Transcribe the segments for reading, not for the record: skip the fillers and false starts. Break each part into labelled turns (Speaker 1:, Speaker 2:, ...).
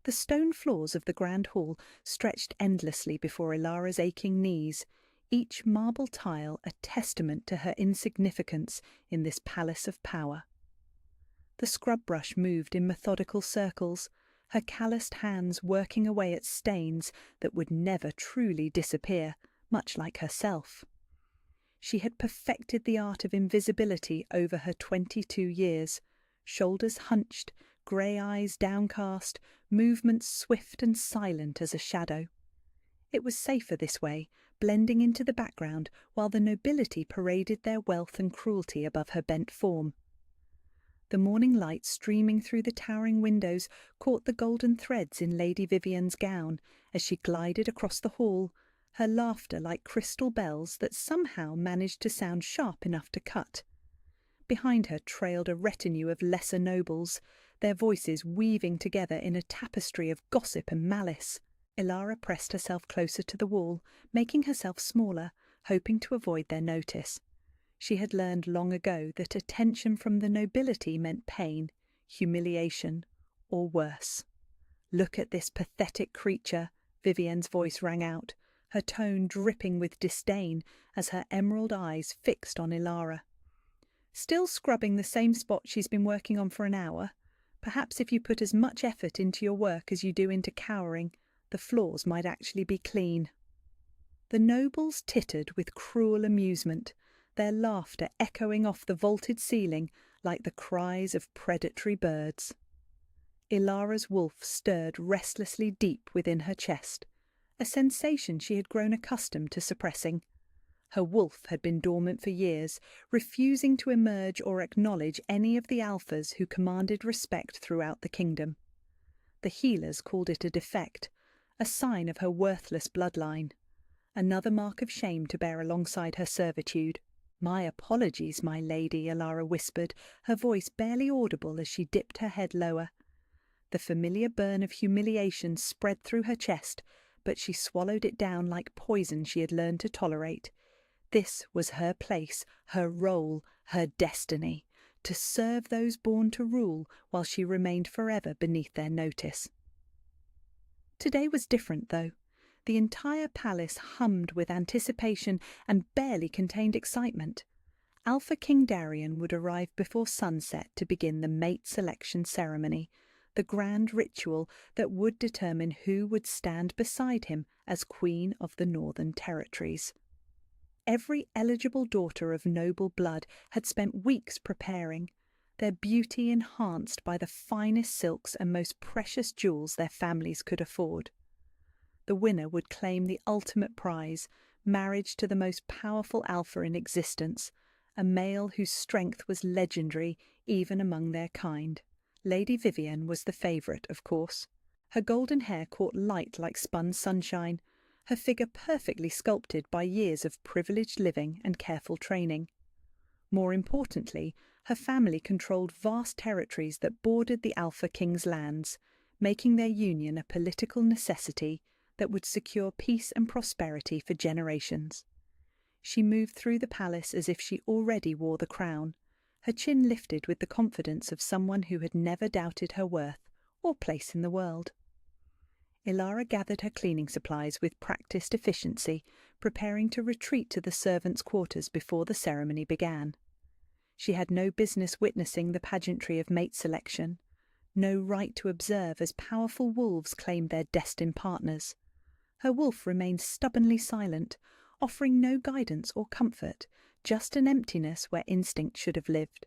Speaker 1: The stone floors of the grand hall stretched endlessly before Ilara's aching knees, each marble tile a testament to her insignificance in this palace of power. The scrub brush moved in methodical circles, her calloused hands working away at stains that would never truly disappear, much like herself. She had perfected the art of invisibility over her 22 years, shoulders hunched, grey eyes downcast, movements swift and silent as a shadow. It was safer this way, blending into the background while the nobility paraded their wealth and cruelty above her bent form. The morning light streaming through the towering windows caught the golden threads in Lady Vivian's gown as she glided across the hall, her laughter like crystal bells that somehow managed to sound sharp enough to cut. Behind her trailed a retinue of lesser nobles, their voices weaving together in a tapestry of gossip and malice. Ilara pressed herself closer to the wall, making herself smaller, hoping to avoid their notice. She had learned long ago that attention from the nobility meant pain, humiliation, or worse. "Look at this pathetic creature," Vivian's voice rang out, her tone dripping with disdain as her emerald eyes fixed on Ilara. "Still scrubbing the same spot she's been working on for an hour? Perhaps if you put as much effort into your work as you do into cowering, the floors might actually be clean." The nobles tittered with cruel amusement, their laughter echoing off the vaulted ceiling like the cries of predatory birds. Ilara's wolf stirred restlessly deep within her chest, a sensation she had grown accustomed to suppressing. Her wolf had been dormant for years, refusing to emerge or acknowledge any of the alphas who commanded respect throughout the kingdom. The healers called it a defect, a sign of her worthless bloodline. Another mark of shame to bear alongside her servitude. "My apologies, my lady," Ilara whispered, her voice barely audible as she dipped her head lower. The familiar burn of humiliation spread through her chest, but she swallowed it down like poison she had learned to tolerate. This was her place, her role, her destiny, to serve those born to rule while she remained forever beneath their notice. Today was different, though. The entire palace hummed with anticipation and barely contained excitement. Alpha King Darian would arrive before sunset to begin the mate selection ceremony, the grand ritual that would determine who would stand beside him as Queen of the Northern Territories. Every eligible daughter of noble blood had spent weeks preparing, their beauty enhanced by the finest silks and most precious jewels their families could afford. The winner would claim the ultimate prize, marriage to the most powerful alpha in existence, a male whose strength was legendary even among their kind. Lady Vivian was the favourite, of course. Her golden hair caught light like spun sunshine, her figure perfectly sculpted by years of privileged living and careful training. More importantly, her family controlled vast territories that bordered the Alpha King's lands, making their union a political necessity that would secure peace and prosperity for generations. She moved through the palace as if she already wore the crown, her chin lifted with the confidence of someone who had never doubted her worth or place in the world. Ilara gathered her cleaning supplies with practiced efficiency, preparing to retreat to the servants' quarters before the ceremony began. She had no business witnessing the pageantry of mate selection, no right to observe as powerful wolves claimed their destined partners. Her wolf remained stubbornly silent, offering no guidance or comfort, just an emptiness where instinct should have lived.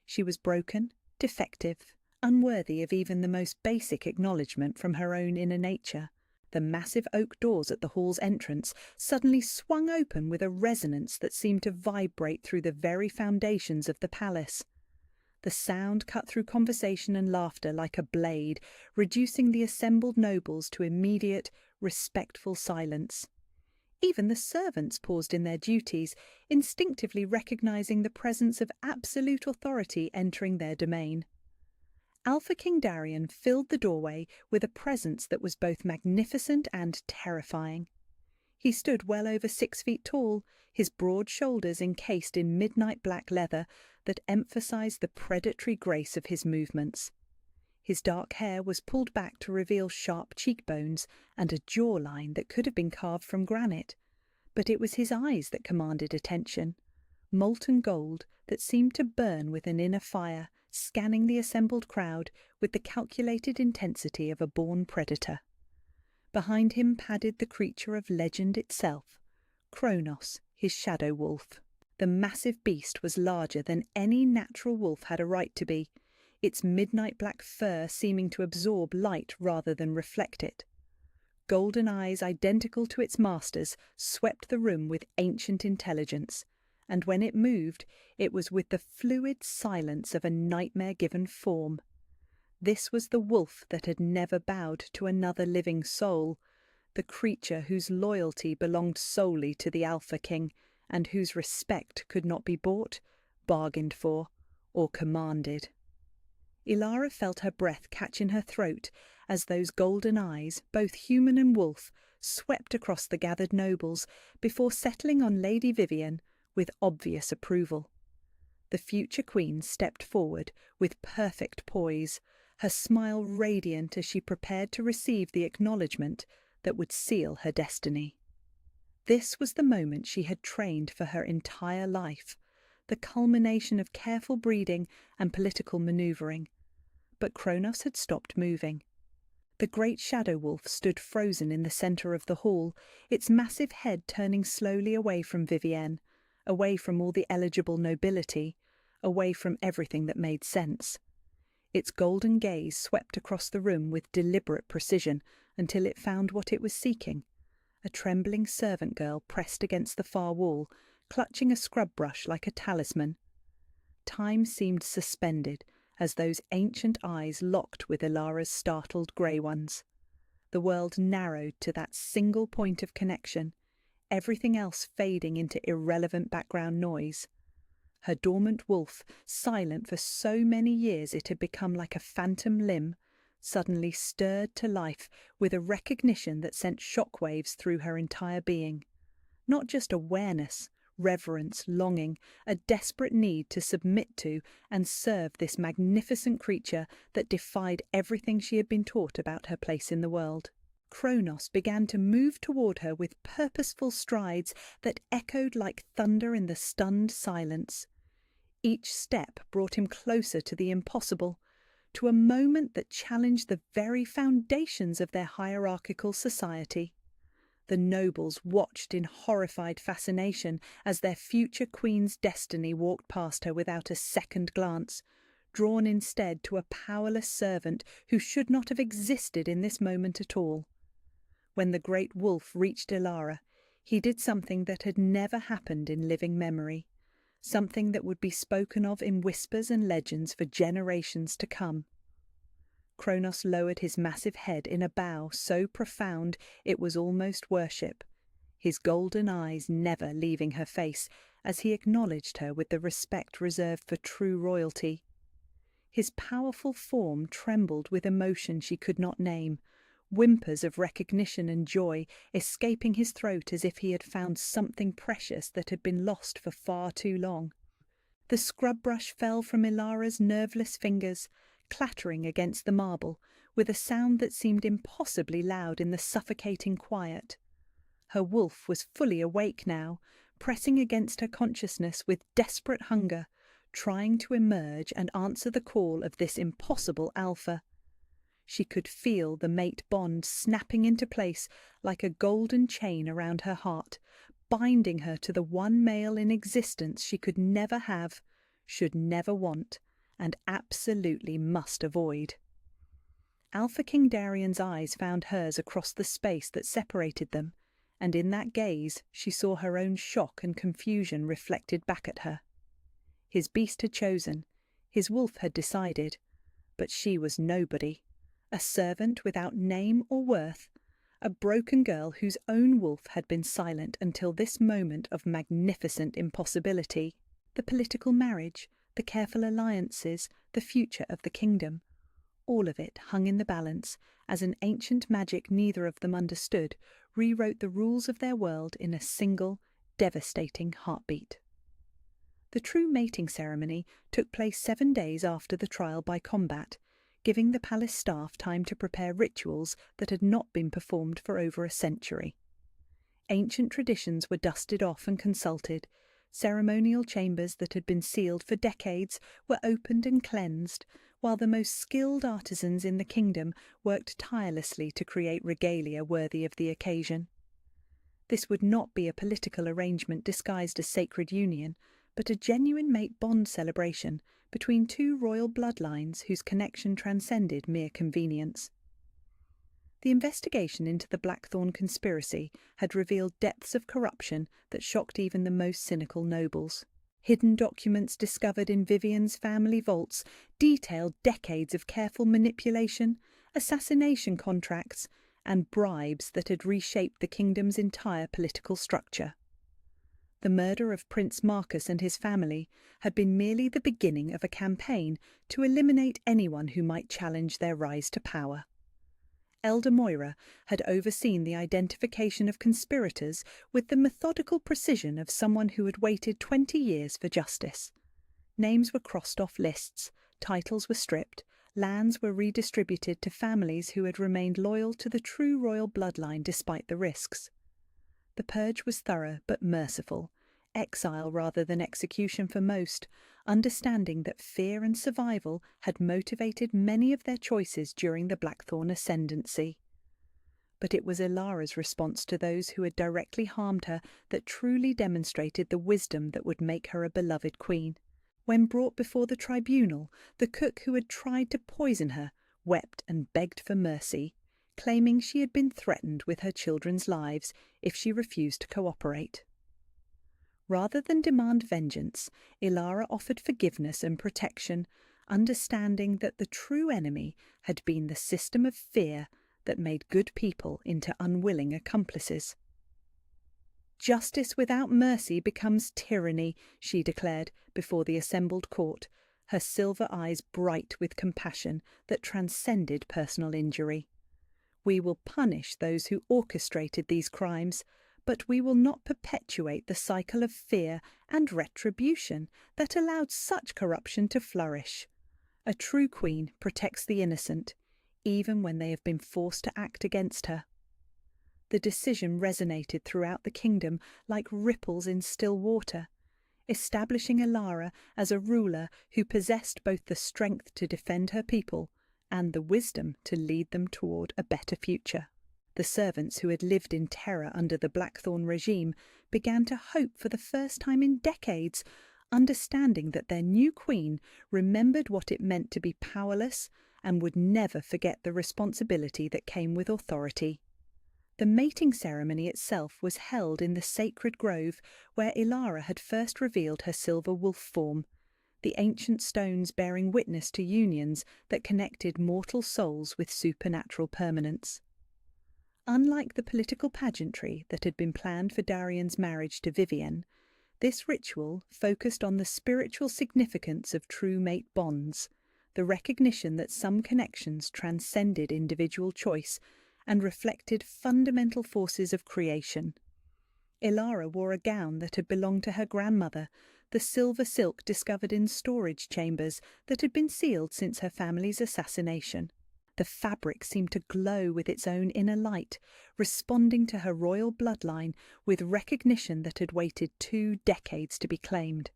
Speaker 1: She was broken, defective, unworthy of even the most basic acknowledgement from her own inner nature. The massive oak doors at the hall's entrance suddenly swung open with a resonance that seemed to vibrate through the very foundations of the palace. The sound cut through conversation and laughter like a blade, reducing the assembled nobles to immediate, respectful silence. Even the servants paused in their duties, instinctively recognizing the presence of absolute authority entering their domain. Alpha King Darian filled the doorway with a presence that was both magnificent and terrifying. He stood well over 6 feet tall, his broad shoulders encased in midnight black leather that emphasized the predatory grace of his movements. His dark hair was pulled back to reveal sharp cheekbones and a jawline that could have been carved from granite. But it was his eyes that commanded attention, molten gold that seemed to burn with an inner fire, scanning the assembled crowd with the calculated intensity of a born predator. Behind him padded the creature of legend itself, Kronos, his shadow wolf. The massive beast was larger than any natural wolf had a right to be, its midnight black fur seeming to absorb light rather than reflect it. Golden eyes identical to its master's swept the room with ancient intelligence, and when it moved, it was with the fluid silence of a nightmare-given form. This was the wolf that had never bowed to another living soul, the creature whose loyalty belonged solely to the Alpha King, and whose respect could not be bought, bargained for, or commanded. Ilara felt her breath catch in her throat as those golden eyes, both human and wolf, swept across the gathered nobles before settling on Lady Vivian with obvious approval. The future queen stepped forward with perfect poise, her smile radiant as she prepared to receive the acknowledgement that would seal her destiny. This was the moment she had trained for her entire life, the culmination of careful breeding and political manoeuvring. But Kronos had stopped moving. The great shadow wolf stood frozen in the centre of the hall, its massive head turning slowly away from Vivienne, away from all the eligible nobility, away from everything that made sense. Its golden gaze swept across the room with deliberate precision until it found what it was seeking, a trembling servant girl pressed against the far wall, clutching a scrub brush like a talisman. Time seemed suspended as those ancient eyes locked with Ilara's startled grey ones. The world narrowed to that single point of connection, everything else fading into irrelevant background noise. Her dormant wolf, silent for so many years it had become like a phantom limb, suddenly stirred to life with a recognition that sent shockwaves through her entire being. Not just awareness, reverence, longing, a desperate need to submit to and serve this magnificent creature that defied everything she had been taught about her place in the world. Kronos began to move toward her with purposeful strides that echoed like thunder in the stunned silence. Each step brought him closer to the impossible, to a moment that challenged the very foundations of their hierarchical society. The nobles watched in horrified fascination as their future queen's destiny walked past her without a second glance, drawn instead to a powerless servant who should not have existed in this moment at all. When the great wolf reached Ilara, he did something that had never happened in living memory, something that would be spoken of in whispers and legends for generations to come. Kronos lowered his massive head in a bow so profound it was almost worship, his golden eyes never leaving her face as he acknowledged her with the respect reserved for true royalty. His powerful form trembled with emotion she could not name, whimpers of recognition and joy escaping his throat as if he had found something precious that had been lost for far too long. The scrub brush fell from Ilara's nerveless fingers, clattering against the marble, with a sound that seemed impossibly loud in the suffocating quiet. Her wolf was fully awake now, pressing against her consciousness with desperate hunger, trying to emerge and answer the call of this impossible alpha. She could feel the mate bond snapping into place like a golden chain around her heart, binding her to the one male in existence she could never have, should never want, and absolutely must avoid. Alpha King Darian's eyes found hers across the space that separated them, and in that gaze she saw her own shock and confusion reflected back at her. His beast had chosen, his wolf had decided, but she was nobody, a servant without name or worth, a broken girl whose own wolf had been silent until this moment of magnificent impossibility. The political marriage, the careful alliances, the future of the kingdom. All of it hung in the balance, as an ancient magic neither of them understood rewrote the rules of their world in a single, devastating heartbeat. The true mating ceremony took place 7 days after the trial by combat, giving the palace staff time to prepare rituals that had not been performed for over a century. Ancient traditions were dusted off and consulted. Ceremonial chambers that had been sealed for decades were opened and cleansed, while the most skilled artisans in the kingdom worked tirelessly to create regalia worthy of the occasion. This would not be a political arrangement disguised as sacred union, but a genuine mate-bond celebration between two royal bloodlines whose connection transcended mere convenience. The investigation into the Blackthorn conspiracy had revealed depths of corruption that shocked even the most cynical nobles. Hidden documents discovered in Vivian's family vaults detailed decades of careful manipulation, assassination contracts, and bribes that had reshaped the kingdom's entire political structure. The murder of Prince Marcus and his family had been merely the beginning of a campaign to eliminate anyone who might challenge their rise to power. Elder Moira had overseen the identification of conspirators with the methodical precision of someone who had waited 20 years for justice. Names were crossed off lists, titles were stripped, lands were redistributed to families who had remained loyal to the true royal bloodline despite the risks. The purge was thorough but merciful, exile rather than execution for most, understanding that fear and survival had motivated many of their choices during the Blackthorn ascendancy. But it was Ilara's response to those who had directly harmed her that truly demonstrated the wisdom that would make her a beloved queen. When brought before the tribunal, the cook who had tried to poison her wept and begged for mercy, claiming she had been threatened with her children's lives if she refused to cooperate. Rather than demand vengeance, Ilara offered forgiveness and protection, understanding that the true enemy had been the system of fear that made good people into unwilling accomplices. "Justice without mercy becomes tyranny," she declared before the assembled court, her silver eyes bright with compassion that transcended personal injury. "We will punish those who orchestrated these crimes, but we will not perpetuate the cycle of fear and retribution that allowed such corruption to flourish. A true queen protects the innocent, even when they have been forced to act against her." The decision resonated throughout the kingdom like ripples in still water, establishing Ilara as a ruler who possessed both the strength to defend her people and the wisdom to lead them toward a better future. The servants who had lived in terror under the Blackthorn regime began to hope for the first time in decades, understanding that their new queen remembered what it meant to be powerless and would never forget the responsibility that came with authority. The mating ceremony itself was held in the sacred grove where Ilara had first revealed her silver wolf form, the ancient stones bearing witness to unions that connected mortal souls with supernatural permanence. Unlike the political pageantry that had been planned for Darian's marriage to Vivian, this ritual focused on the spiritual significance of true mate bonds, the recognition that some connections transcended individual choice and reflected fundamental forces of creation. Ilara wore a gown that had belonged to her grandmother, the silver silk discovered in storage chambers that had been sealed since her family's assassination. The fabric seemed to glow with its own inner light, responding to her royal bloodline with recognition that had waited 2 decades to be claimed.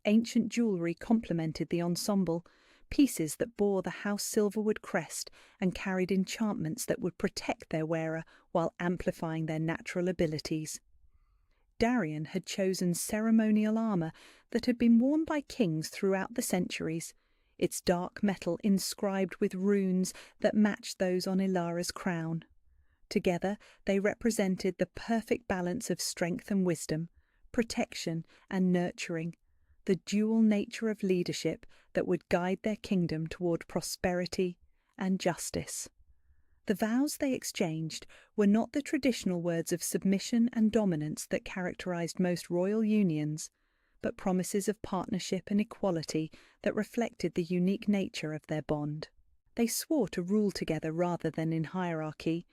Speaker 1: Ancient jewellery complemented the ensemble, pieces that bore the House Silverwood crest and carried enchantments that would protect their wearer while amplifying their natural abilities. Darian had chosen ceremonial armour that had been worn by kings throughout the centuries, its dark metal inscribed with runes that matched those on Ilara's crown. Together they represented the perfect balance of strength and wisdom, protection and nurturing, the dual nature of leadership that would guide their kingdom toward prosperity and justice. The vows they exchanged were not the traditional words of submission and dominance that characterized most royal unions, but promises of partnership and equality that reflected the unique nature of their bond. They swore to rule together rather than in hierarchy,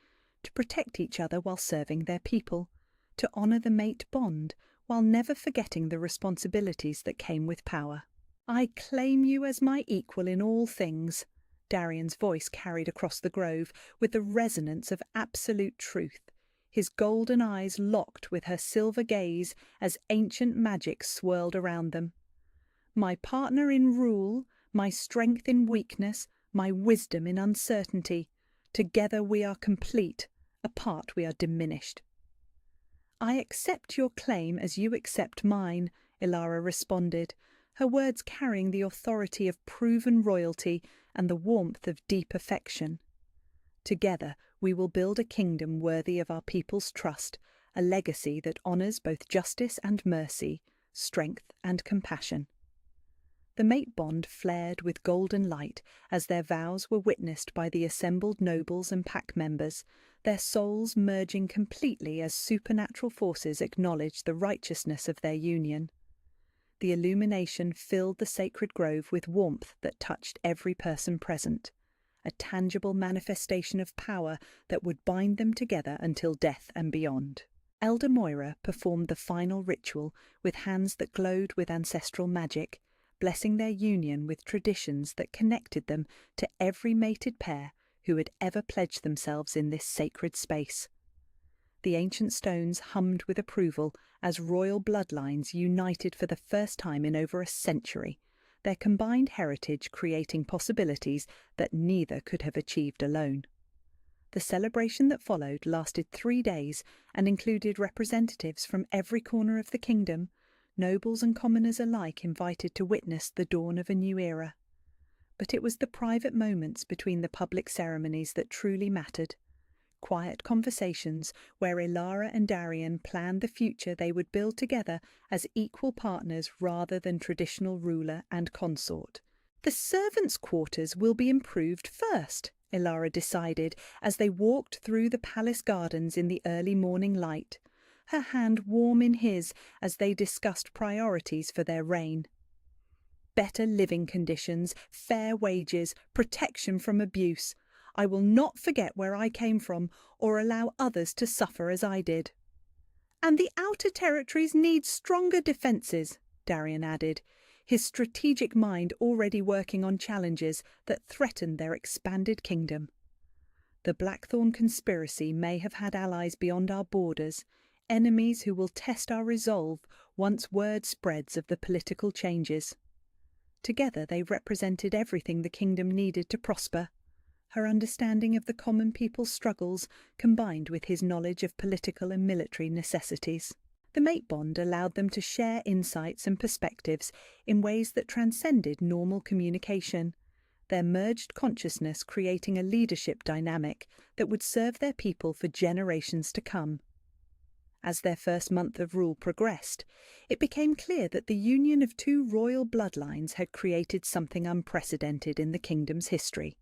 Speaker 1: to protect each other while serving their people, to honour the mate bond while never forgetting the responsibilities that came with power. "I claim you as my equal in all things," Darian's voice carried across the grove with the resonance of absolute truth, his golden eyes locked with her silver gaze as ancient magic swirled around them. "My partner in rule, my strength in weakness, my wisdom in uncertainty. Together we are complete, apart we are diminished." "I accept your claim as you accept mine," Ilara responded, her words carrying the authority of proven royalty and the warmth of deep affection. "Together we will build a kingdom worthy of our people's trust, a legacy that honours both justice and mercy, strength and compassion." The mate bond flared with golden light as their vows were witnessed by the assembled nobles and pack members, their souls merging completely as supernatural forces acknowledged the righteousness of their union. The illumination filled the sacred grove with warmth that touched every person present, a tangible manifestation of power that would bind them together until death and beyond. Elder Moira performed the final ritual with hands that glowed with ancestral magic, blessing their union with traditions that connected them to every mated pair who had ever pledged themselves in this sacred space. The ancient stones hummed with approval as royal bloodlines united for the first time in over a century, their combined heritage creating possibilities that neither could have achieved alone. The celebration that followed lasted 3 days and included representatives from every corner of the kingdom, nobles and commoners alike invited to witness the dawn of a new era. But it was the private moments between the public ceremonies that truly mattered. Quiet conversations where Ilara and Darian planned the future they would build together as equal partners rather than traditional ruler and consort. "The servants' quarters will be improved first," Ilara decided as they walked through the palace gardens in the early morning light, her hand warm in his as they discussed priorities for their reign. "Better living conditions, fair wages, protection from abuse. I will not forget where I came from or allow others to suffer as I did." "And the outer territories need stronger defences," Darian added, his strategic mind already working on challenges that threatened their expanded kingdom. "The Blackthorn conspiracy may have had allies beyond our borders, enemies who will test our resolve once word spreads of the political changes." Together they represented everything the kingdom needed to prosper. Her understanding of the common people's struggles combined with his knowledge of political and military necessities. The mate bond allowed them to share insights and perspectives in ways that transcended normal communication, their merged consciousness creating a leadership dynamic that would serve their people for generations to come. As their first month of rule progressed, it became clear that the union of 2 royal bloodlines had created something unprecedented in the kingdom's history.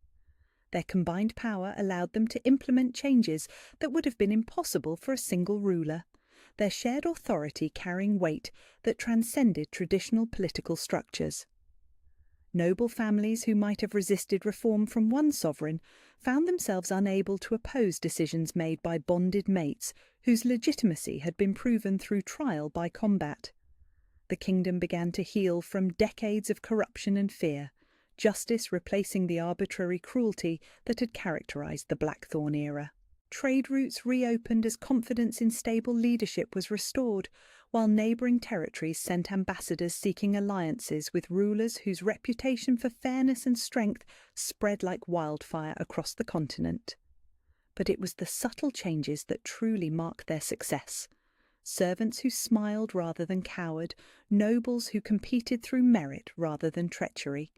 Speaker 1: Their combined power allowed them to implement changes that would have been impossible for a single ruler, their shared authority carrying weight that transcended traditional political structures. Noble families who might have resisted reform from one sovereign found themselves unable to oppose decisions made by bonded mates whose legitimacy had been proven through trial by combat. The kingdom began to heal from decades of corruption and fear, justice replacing the arbitrary cruelty that had characterized the Blackthorn era. Trade routes reopened as confidence in stable leadership was restored, while neighbouring territories sent ambassadors seeking alliances with rulers whose reputation for fairness and strength spread like wildfire across the continent. But it was the subtle changes that truly marked their success. Servants who smiled rather than cowered, nobles who competed through merit rather than treachery.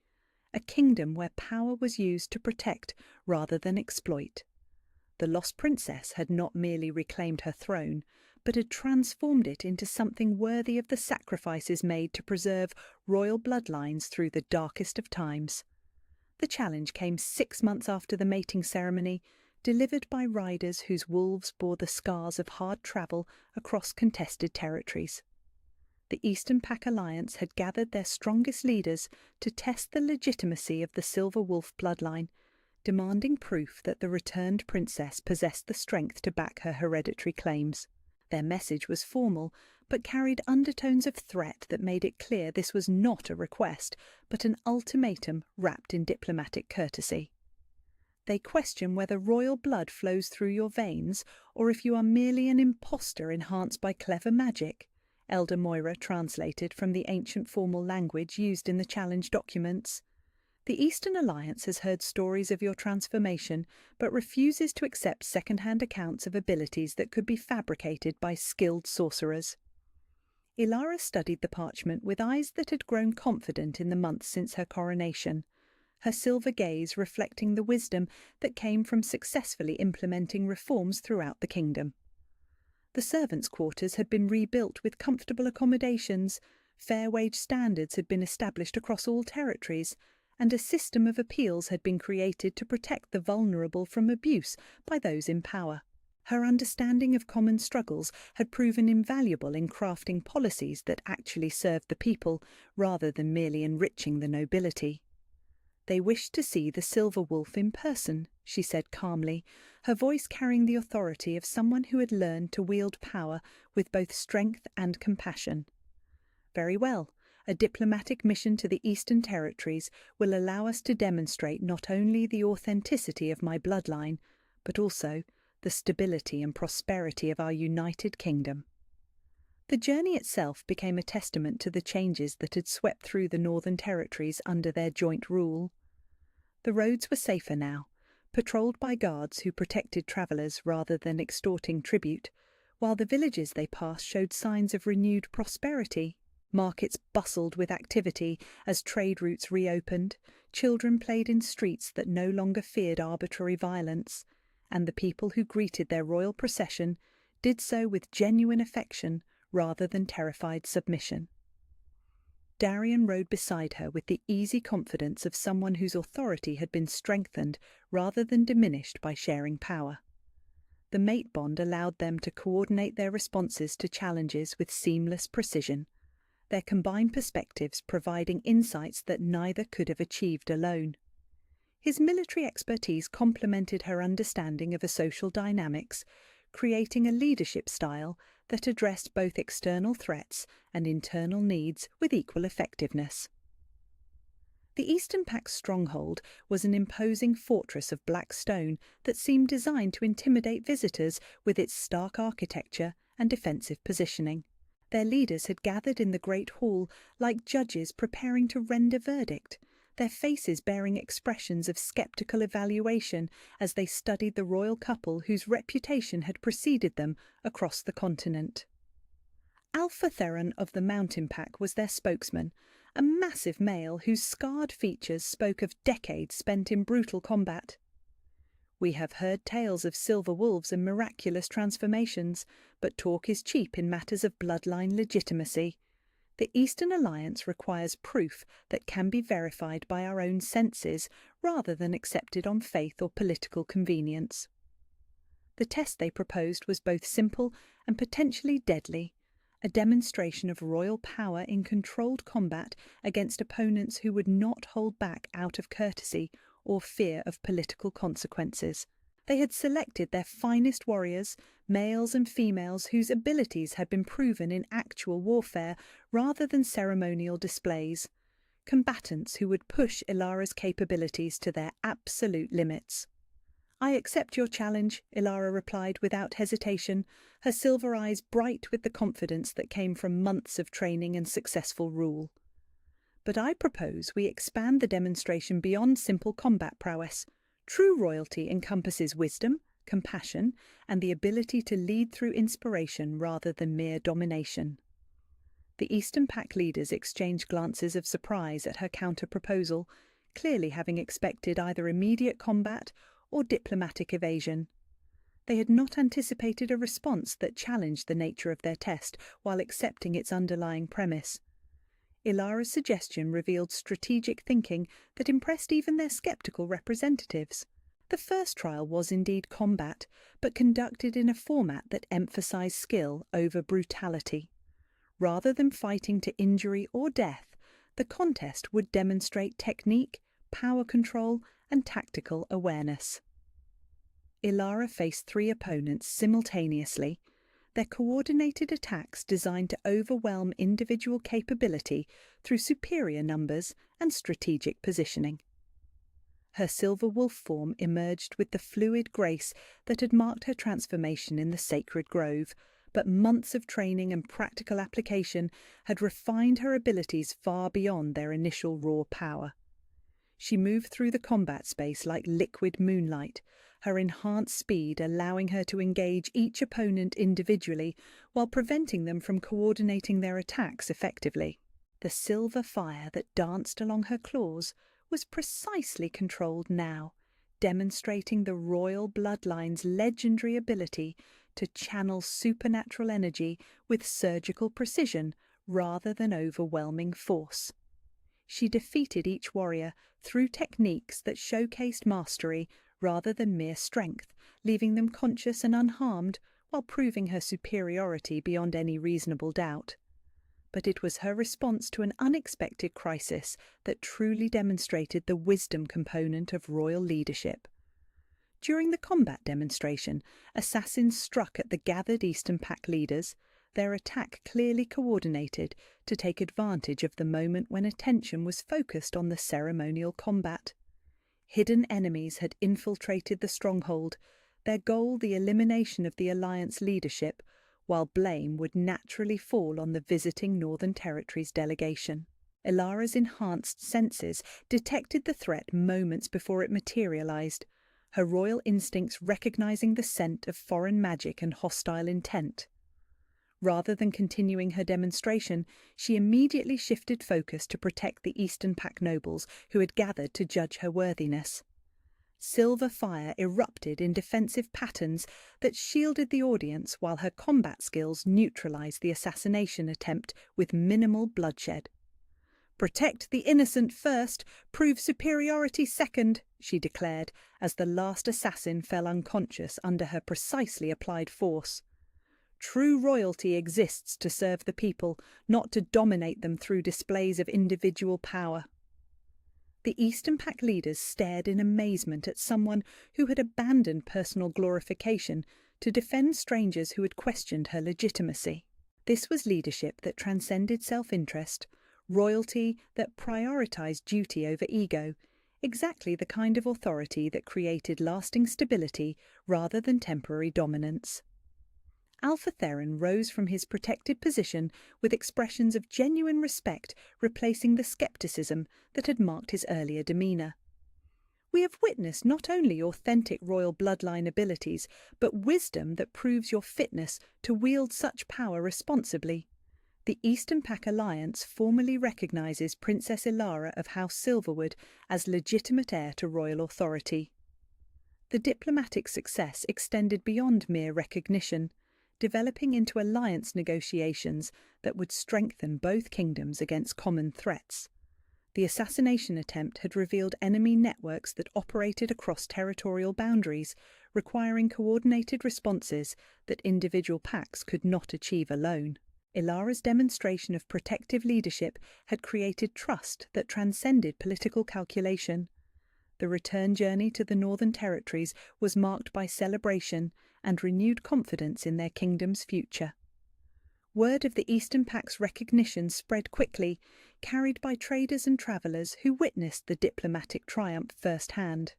Speaker 1: A kingdom where power was used to protect rather than exploit. The lost princess had not merely reclaimed her throne, but had transformed it into something worthy of the sacrifices made to preserve royal bloodlines through the darkest of times. The challenge came 6 months after the mating ceremony, delivered by riders whose wolves bore the scars of hard travel across contested territories. The Eastern Pack Alliance had gathered their strongest leaders to test the legitimacy of the Silver Wolf bloodline, demanding proof that the returned princess possessed the strength to back her hereditary claims. Their message was formal, but carried undertones of threat that made it clear this was not a request, but an ultimatum wrapped in diplomatic courtesy. They question whether royal blood flows through your veins or if you are merely an impostor enhanced by clever magic, Elder Moira translated from the ancient formal language used in the challenge documents. The Eastern Alliance has heard stories of your transformation, but refuses to accept second-hand accounts of abilities that could be fabricated by skilled sorcerers. Ilara studied the parchment with eyes that had grown confident in the months since her coronation, her silver gaze reflecting the wisdom that came from successfully implementing reforms throughout the kingdom. The servants' quarters had been rebuilt with comfortable accommodations, fair wage standards had been established across all territories, and a system of appeals had been created to protect the vulnerable from abuse by those in power. Her understanding of common struggles had proven invaluable in crafting policies that actually served the people, rather than merely enriching the nobility. "They wish to see the Silver Wolf in person," she said calmly, her voice carrying the authority of someone who had learned to wield power with both strength and compassion. "Very well. A diplomatic mission to the Eastern Territories will allow us to demonstrate not only the authenticity of my bloodline, but also the stability and prosperity of our united kingdom." The journey itself became a testament to the changes that had swept through the Northern Territories under their joint rule. The roads were safer now, patrolled by guards who protected travellers rather than extorting tribute, while the villages they passed showed signs of renewed prosperity. Markets bustled with activity as trade routes reopened, children played in streets that no longer feared arbitrary violence, and the people who greeted their royal procession did so with genuine affection rather than terrified submission. Darian rode beside her with the easy confidence of someone whose authority had been strengthened rather than diminished by sharing power. The mate bond allowed them to coordinate their responses to challenges with seamless precision, their combined perspectives providing insights that neither could have achieved alone. His military expertise complemented her understanding of social dynamics, creating a leadership style that addressed both external threats and internal needs with equal effectiveness. The Eastern Pack's stronghold was an imposing fortress of black stone that seemed designed to intimidate visitors with its stark architecture and defensive positioning. Their leaders had gathered in the great hall like judges preparing to render verdict, their faces bearing expressions of skeptical evaluation as they studied the royal couple whose reputation had preceded them across the continent. Alpha Theron of the Mountain Pack was their spokesman, a massive male whose scarred features spoke of decades spent in brutal combat. "We have heard tales of silver wolves and miraculous transformations, but talk is cheap in matters of bloodline legitimacy. The Eastern Alliance requires proof that can be verified by our own senses rather than accepted on faith or political convenience." The test they proposed was both simple and potentially deadly, a demonstration of royal power in controlled combat against opponents who would not hold back out of courtesy or fear of political consequences. They had selected their finest warriors, males and females whose abilities had been proven in actual warfare rather than ceremonial displays, combatants who would push Ilara's capabilities to their absolute limits. "I accept your challenge," Ilara replied without hesitation, her silver eyes bright with the confidence that came from months of training and successful rule. "But I propose we expand the demonstration beyond simple combat prowess. True royalty encompasses wisdom, compassion, and the ability to lead through inspiration rather than mere domination." The Eastern Pack leaders exchanged glances of surprise at her counter-proposal, clearly having expected either immediate combat or diplomatic evasion. They had not anticipated a response that challenged the nature of their test while accepting its underlying premise. Ilara's suggestion revealed strategic thinking that impressed even their skeptical representatives. The first trial was indeed combat, but conducted in a format that emphasized skill over brutality. Rather than fighting to injury or death, the contest would demonstrate technique, power control, and tactical awareness. Ilara faced 3 opponents simultaneously, their coordinated attacks designed to overwhelm individual capability through superior numbers and strategic positioning. Her silver wolf form emerged with the fluid grace that had marked her transformation in the sacred grove, but months of training and practical application had refined her abilities far beyond their initial raw power. She moved through the combat space like liquid moonlight, her enhanced speed allowing her to engage each opponent individually while preventing them from coordinating their attacks effectively. The silver fire that danced along her claws was precisely controlled now, demonstrating the royal bloodline's legendary ability to channel supernatural energy with surgical precision rather than overwhelming force. She defeated each warrior through techniques that showcased mastery rather than mere strength, leaving them conscious and unharmed while proving her superiority beyond any reasonable doubt. But it was her response to an unexpected crisis that truly demonstrated the wisdom component of royal leadership. During the combat demonstration, assassins struck at the gathered Eastern Pack leaders, their attack clearly coordinated to take advantage of the moment when attention was focused on the ceremonial combat. Hidden enemies had infiltrated the stronghold, their goal the elimination of the Alliance leadership, while blame would naturally fall on the visiting Northern Territories delegation. Ilara's enhanced senses detected the threat moments before it materialized, her royal instincts recognizing the scent of foreign magic and hostile intent. Rather than continuing her demonstration, she immediately shifted focus to protect the Eastern Pack nobles who had gathered to judge her worthiness. Silver fire erupted in defensive patterns that shielded the audience while her combat skills neutralized the assassination attempt with minimal bloodshed. "Protect the innocent first, prove superiority second," she declared as the last assassin fell unconscious under her precisely applied force. True royalty exists to serve the people, not to dominate them through displays of individual power. The Eastern Pack leaders stared in amazement at someone who had abandoned personal glorification to defend strangers who had questioned her legitimacy. This was leadership that transcended self-interest, royalty that prioritized duty over ego, exactly the kind of authority that created lasting stability rather than temporary dominance. Alpha Theron rose from his protected position with expressions of genuine respect replacing the skepticism that had marked his earlier demeanour. "We have witnessed not only authentic royal bloodline abilities, but wisdom that proves your fitness to wield such power responsibly. The Eastern Pack Alliance formally recognises Princess Ilara of House Silverwood as legitimate heir to royal authority." The diplomatic success extended beyond mere recognition, developing into alliance negotiations that would strengthen both kingdoms against common threats. The assassination attempt had revealed enemy networks that operated across territorial boundaries, requiring coordinated responses that individual packs could not achieve alone. Ilara's demonstration of protective leadership had created trust that transcended political calculation. The return journey to the Northern Territories was marked by celebration and renewed confidence in their kingdom's future. Word of the Eastern Pack's recognition spread quickly, carried by traders and travellers who witnessed the diplomatic triumph firsthand.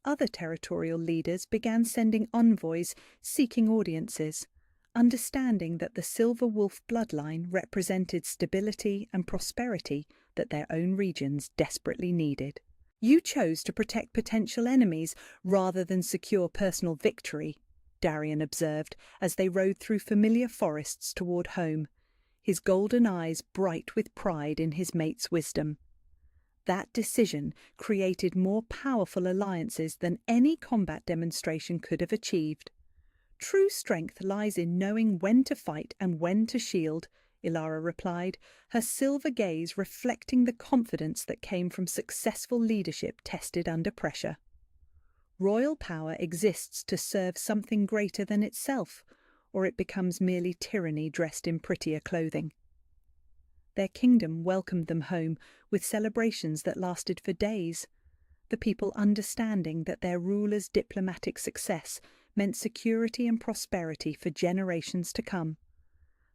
Speaker 1: Other territorial leaders began sending envoys seeking audiences, understanding that the Silver Wolf bloodline represented stability and prosperity that their own regions desperately needed. "You chose to protect potential enemies rather than secure personal victory," Darian observed as they rode through familiar forests toward home, his golden eyes bright with pride in his mate's wisdom. That decision created more powerful alliances than any combat demonstration could have achieved. "True strength lies in knowing when to fight and when to shield," Ilara replied, her silver gaze reflecting the confidence that came from successful leadership tested under pressure. Royal power exists to serve something greater than itself, or it becomes merely tyranny dressed in prettier clothing. Their kingdom welcomed them home with celebrations that lasted for days, the people understanding that their ruler's diplomatic success meant security and prosperity for generations to come.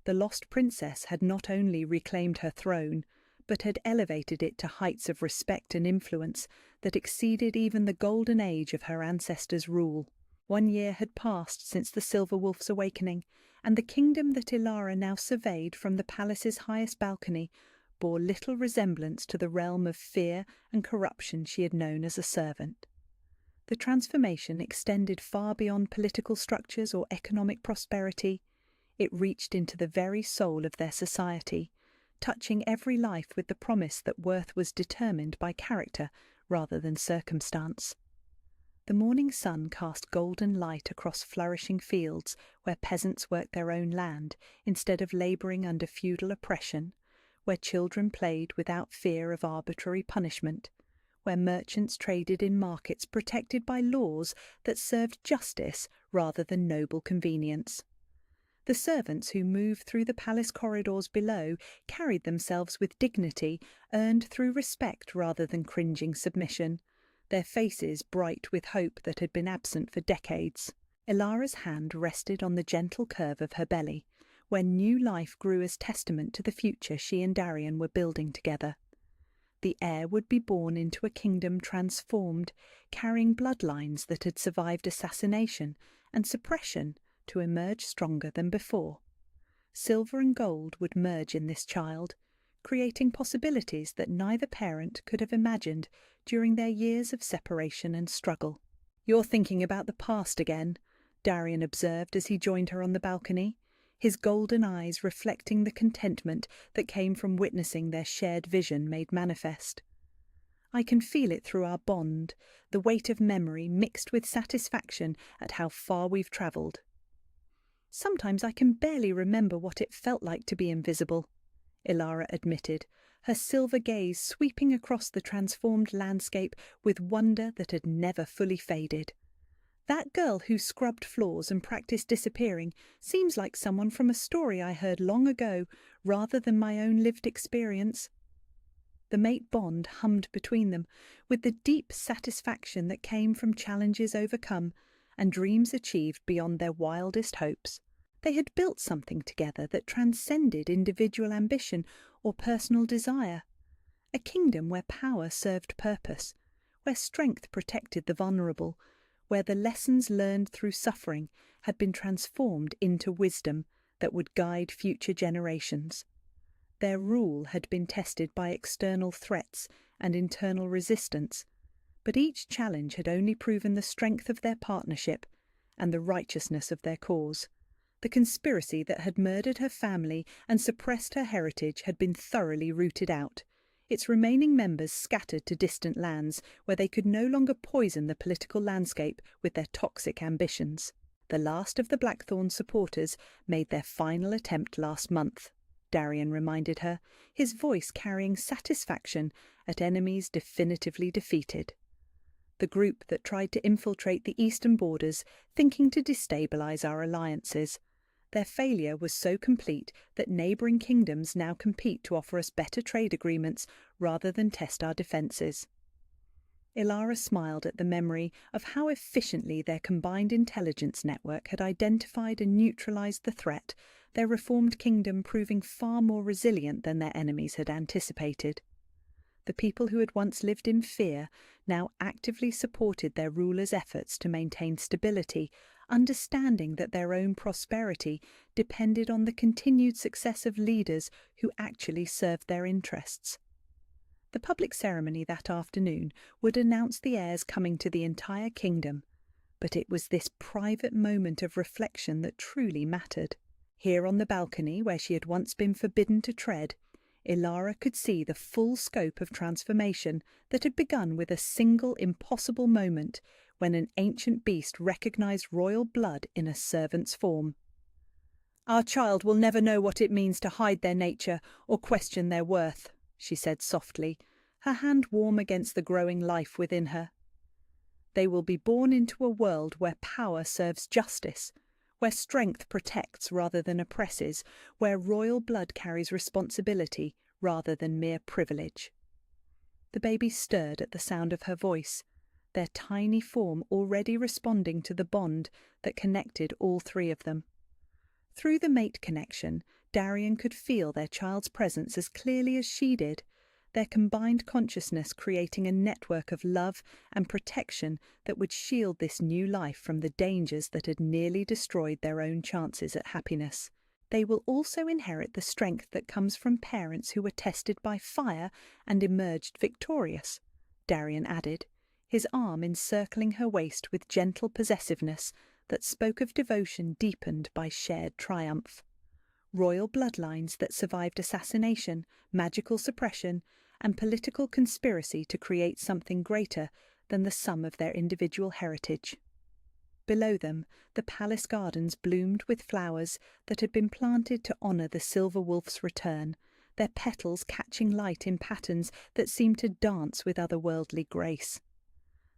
Speaker 1: The lost princess had not only reclaimed her throne, but had elevated it to heights of respect and influence that exceeded even the golden age of her ancestors' rule. 1 year had passed since the Silver Wolf's awakening, and the kingdom that Ilara now surveyed from the palace's highest balcony bore little resemblance to the realm of fear and corruption she had known as a servant. The transformation extended far beyond political structures or economic prosperity. It reached into the very soul of their society, touching every life with the promise that worth was determined by character rather than circumstance. The morning sun cast golden light across flourishing fields where peasants worked their own land instead of labouring under feudal oppression, where children played without fear of arbitrary punishment, where merchants traded in markets protected by laws that served justice rather than noble convenience. The servants who moved through the palace corridors below carried themselves with dignity, earned through respect rather than cringing submission, their faces bright with hope that had been absent for decades. Ilara's hand rested on the gentle curve of her belly, where new life grew as testament to the future she and Darian were building together. The heir would be born into a kingdom transformed, carrying bloodlines that had survived assassination and suppression to emerge stronger than before. Silver and gold would merge in this child, creating possibilities that neither parent could have imagined during their years of separation and struggle. "You're thinking about the past again," Darian observed as he joined her on the balcony, his golden eyes reflecting the contentment that came from witnessing their shared vision made manifest. "I can feel it through our bond, the weight of memory mixed with satisfaction at how far we've travelled. Sometimes I can barely remember what it felt like to be invisible," Ilara admitted, her silver gaze sweeping across the transformed landscape with wonder that had never fully faded. "That girl who scrubbed floors and practiced disappearing seems like someone from a story I heard long ago, rather than my own lived experience." The mate bond hummed between them, with the deep satisfaction that came from challenges overcome and dreams achieved beyond their wildest hopes. They had built something together that transcended individual ambition or personal desire. A kingdom where power served purpose, where strength protected the vulnerable, where the lessons learned through suffering had been transformed into wisdom that would guide future generations. Their rule had been tested by external threats and internal resistance, but each challenge had only proven the strength of their partnership and the righteousness of their cause. The conspiracy that had murdered her family and suppressed her heritage had been thoroughly rooted out, its remaining members scattered to distant lands where they could no longer poison the political landscape with their toxic ambitions. The last of the Blackthorn supporters made their final attempt last month, Darian reminded her, his voice carrying satisfaction at enemies definitively defeated. The group that tried to infiltrate the eastern borders, thinking to destabilize our alliances. Their failure was so complete that neighbouring kingdoms now compete to offer us better trade agreements rather than test our defences. Ilara smiled at the memory of how efficiently their combined intelligence network had identified and neutralised the threat, their reformed kingdom proving far more resilient than their enemies had anticipated. The people who had once lived in fear now actively supported their rulers' efforts to maintain stability, understanding that their own prosperity depended on the continued success of leaders who actually served their interests. The public ceremony that afternoon would announce the heirs coming to the entire kingdom, but it was this private moment of reflection that truly mattered. Here on the balcony, where she had once been forbidden to tread, Ilara could see the full scope of transformation that had begun with a single impossible moment when an ancient beast recognised royal blood in a servant's form. "Our child will never know what it means to hide their nature or question their worth," she said softly, her hand warm against the growing life within her. "They will be born into a world where power serves justice, where strength protects rather than oppresses, where royal blood carries responsibility rather than mere privilege." The baby stirred at the sound of her voice, their tiny form already responding to the bond that connected all three of them. Through the mate connection, Darian could feel their child's presence as clearly as she did, their combined consciousness creating a network of love and protection that would shield this new life from the dangers that had nearly destroyed their own chances at happiness. They will also inherit the strength that comes from parents who were tested by fire and emerged victorious, Darian added, his arm encircling her waist with gentle possessiveness that spoke of devotion deepened by shared triumph. Royal bloodlines that survived assassination, magical suppression, and political conspiracy to create something greater than the sum of their individual heritage. Below them, the palace gardens bloomed with flowers that had been planted to honour the silver wolf's return, their petals catching light in patterns that seemed to dance with otherworldly grace.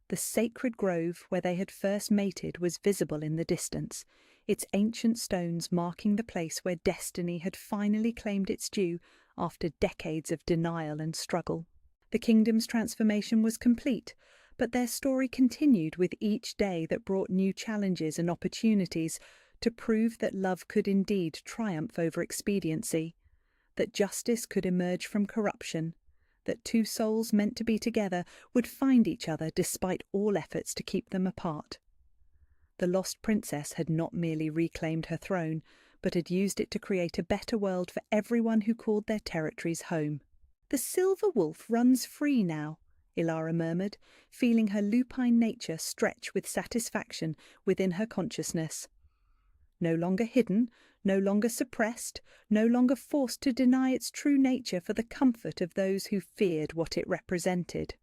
Speaker 1: The sacred grove where they had first mated was visible in the distance, its ancient stones marking the place where destiny had finally claimed its due after decades of denial and struggle. The kingdom's transformation was complete, but their story continued with each day that brought new challenges and opportunities to prove that love could indeed triumph over expediency, that justice could emerge from corruption, that two souls meant to be together would find each other despite all efforts to keep them apart. The lost princess had not merely reclaimed her throne, but had used it to create a better world for everyone who called their territories home. "The silver wolf runs free now," Ilara murmured, feeling her lupine nature stretch with satisfaction within her consciousness. No longer hidden, no longer suppressed, no longer forced to deny its true nature for the comfort of those who feared what it represented.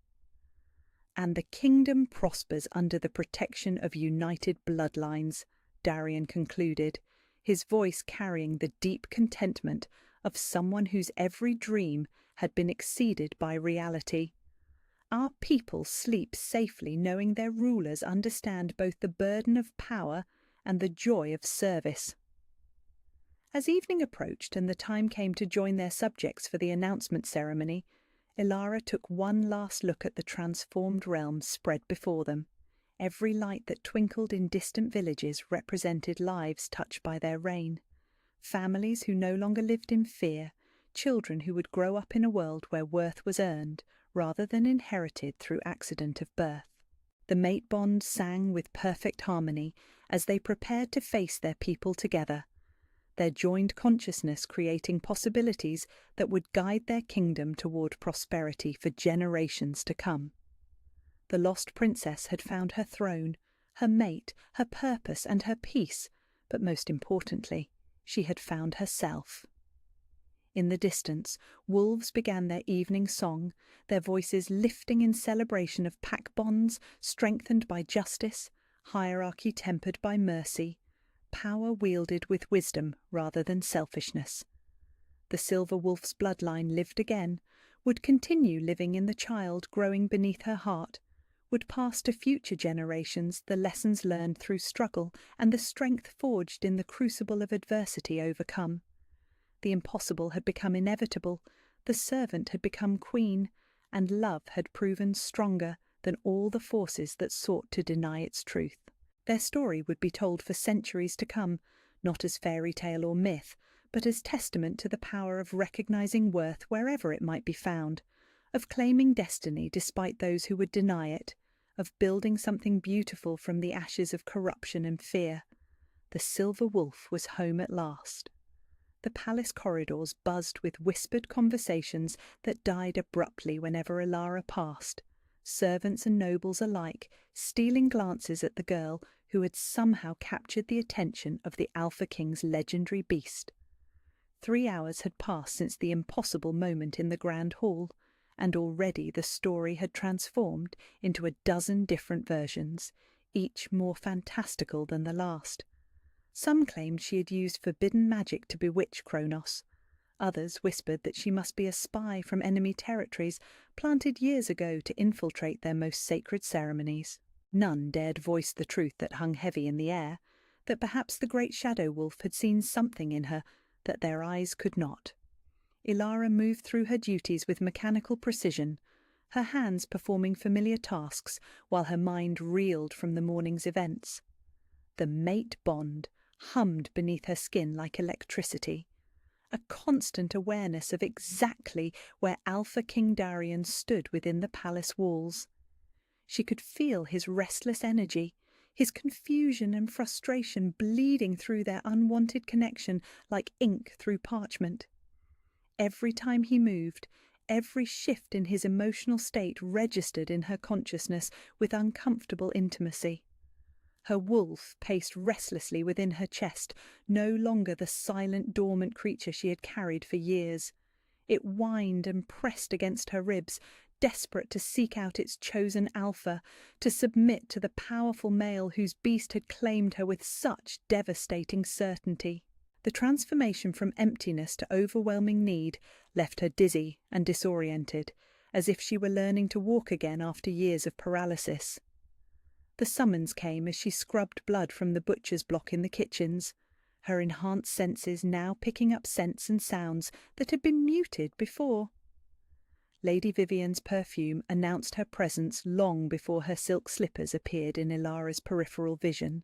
Speaker 1: "And the kingdom prospers under the protection of united bloodlines," Darian concluded, his voice carrying the deep contentment of someone whose every dream had been exceeded by reality. "Our people sleep safely knowing their rulers understand both the burden of power and the joy of service." As evening approached and the time came to join their subjects for the announcement ceremony, Ilara took one last look at the transformed realm spread before them. Every light that twinkled in distant villages represented lives touched by their reign. Families who no longer lived in fear, children who would grow up in a world where worth was earned rather than inherited through accident of birth. The mate bond sang with perfect harmony as they prepared to face their people together, their joined consciousness creating possibilities that would guide their kingdom toward prosperity for generations to come. The lost princess had found her throne, her mate, her purpose and her peace, but most importantly, she had found herself. In the distance, wolves began their evening song, their voices lifting in celebration of pack bonds strengthened by justice, hierarchy tempered by mercy, power wielded with wisdom rather than selfishness. The silver wolf's bloodline lived again, would continue living in the child growing beneath her heart, would pass to future generations the lessons learned through struggle and the strength forged in the crucible of adversity overcome. The impossible had become inevitable, the servant had become queen, and love had proven stronger than all the forces that sought to deny its truth. Their story would be told for centuries to come, not as fairy tale or myth, but as testament to the power of recognizing worth wherever it might be found, of claiming destiny despite those who would deny it, of building something beautiful from the ashes of corruption and fear. The silver wolf was home at last. The palace corridors buzzed with whispered conversations that died abruptly whenever Ilara passed, servants and nobles alike stealing glances at the girl who had somehow captured the attention of the Alpha King's legendary beast. 3 hours had passed since the impossible moment in the Grand Hall, and already the story had transformed into a dozen different versions, each more fantastical than the last. Some claimed she had used forbidden magic to bewitch Kronos. Others whispered that she must be a spy from enemy territories planted years ago to infiltrate their most sacred ceremonies. None dared voice the truth that hung heavy in the air, that perhaps the great shadow wolf had seen something in her that their eyes could not. Ilara moved through her duties with mechanical precision, her hands performing familiar tasks while her mind reeled from the morning's events. The mate bond hummed beneath her skin like electricity. a constant awareness of exactly where Alpha King Darian stood within the palace walls. She could feel his restless energy, his confusion and frustration bleeding through their unwanted connection like ink through parchment. Every time he moved, every shift in his emotional state registered in her consciousness with uncomfortable intimacy. Her wolf paced restlessly within her chest, no longer the silent, dormant creature she had carried for years. It whined and pressed against her ribs, desperate to seek out its chosen alpha, to submit to the powerful male whose beast had claimed her with such devastating certainty. The transformation from emptiness to overwhelming need left her dizzy and disoriented, as if she were learning to walk again after years of paralysis. The summons came as she scrubbed blood from the butcher's block in the kitchens, her enhanced senses now picking up scents and sounds that had been muted before. Lady Vivian's perfume announced her presence long before her silk slippers appeared in Ilara's peripheral vision,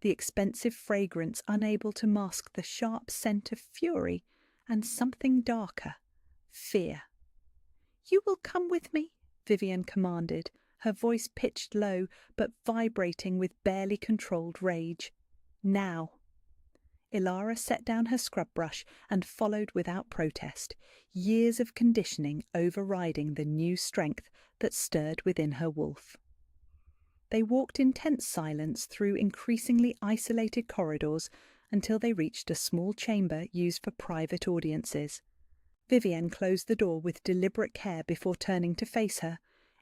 Speaker 1: the expensive fragrance unable to mask the sharp scent of fury and something darker, fear. "You will come with me," Vivian commanded, her voice pitched low but vibrating with barely controlled rage. "Now." Ilara set down her scrub brush and followed without protest, years of conditioning overriding the new strength that stirred within her wolf. They walked in tense silence through increasingly isolated corridors until they reached a small chamber used for private audiences. Vivian closed the door with deliberate care before turning to face her,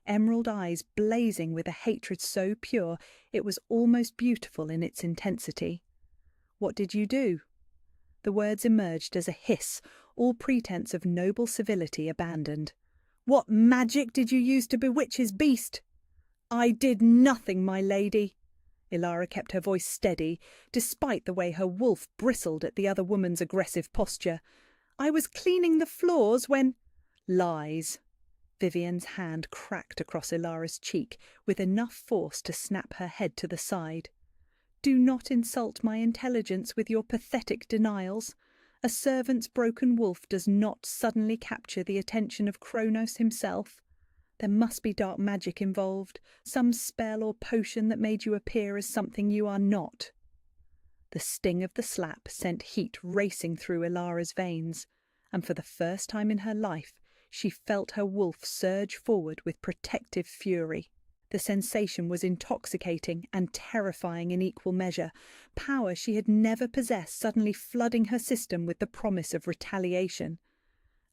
Speaker 1: emerald eyes blazing with a hatred so pure it was almost beautiful in its intensity. "What did you do?" The words emerged as a hiss, all pretense of noble civility abandoned. "What magic did you use to bewitch his beast?" "I did nothing, my lady." Ilara kept her voice steady, despite the way her wolf bristled at the other woman's aggressive posture. "I was cleaning the floors when—" "Lies." Vivian's hand cracked across Ilara's cheek with enough force to snap her head to the side. "Do not insult my intelligence with your pathetic denials. A servant's broken wolf does not suddenly capture the attention of Kronos himself. There must be dark magic involved, some spell or potion that made you appear as something you are not." The sting of the slap sent heat racing through Ilara's veins, and for the first time in her life, she felt her wolf surge forward with protective fury. The sensation was intoxicating and terrifying in equal measure, power she had never possessed suddenly flooding her system with the promise of retaliation.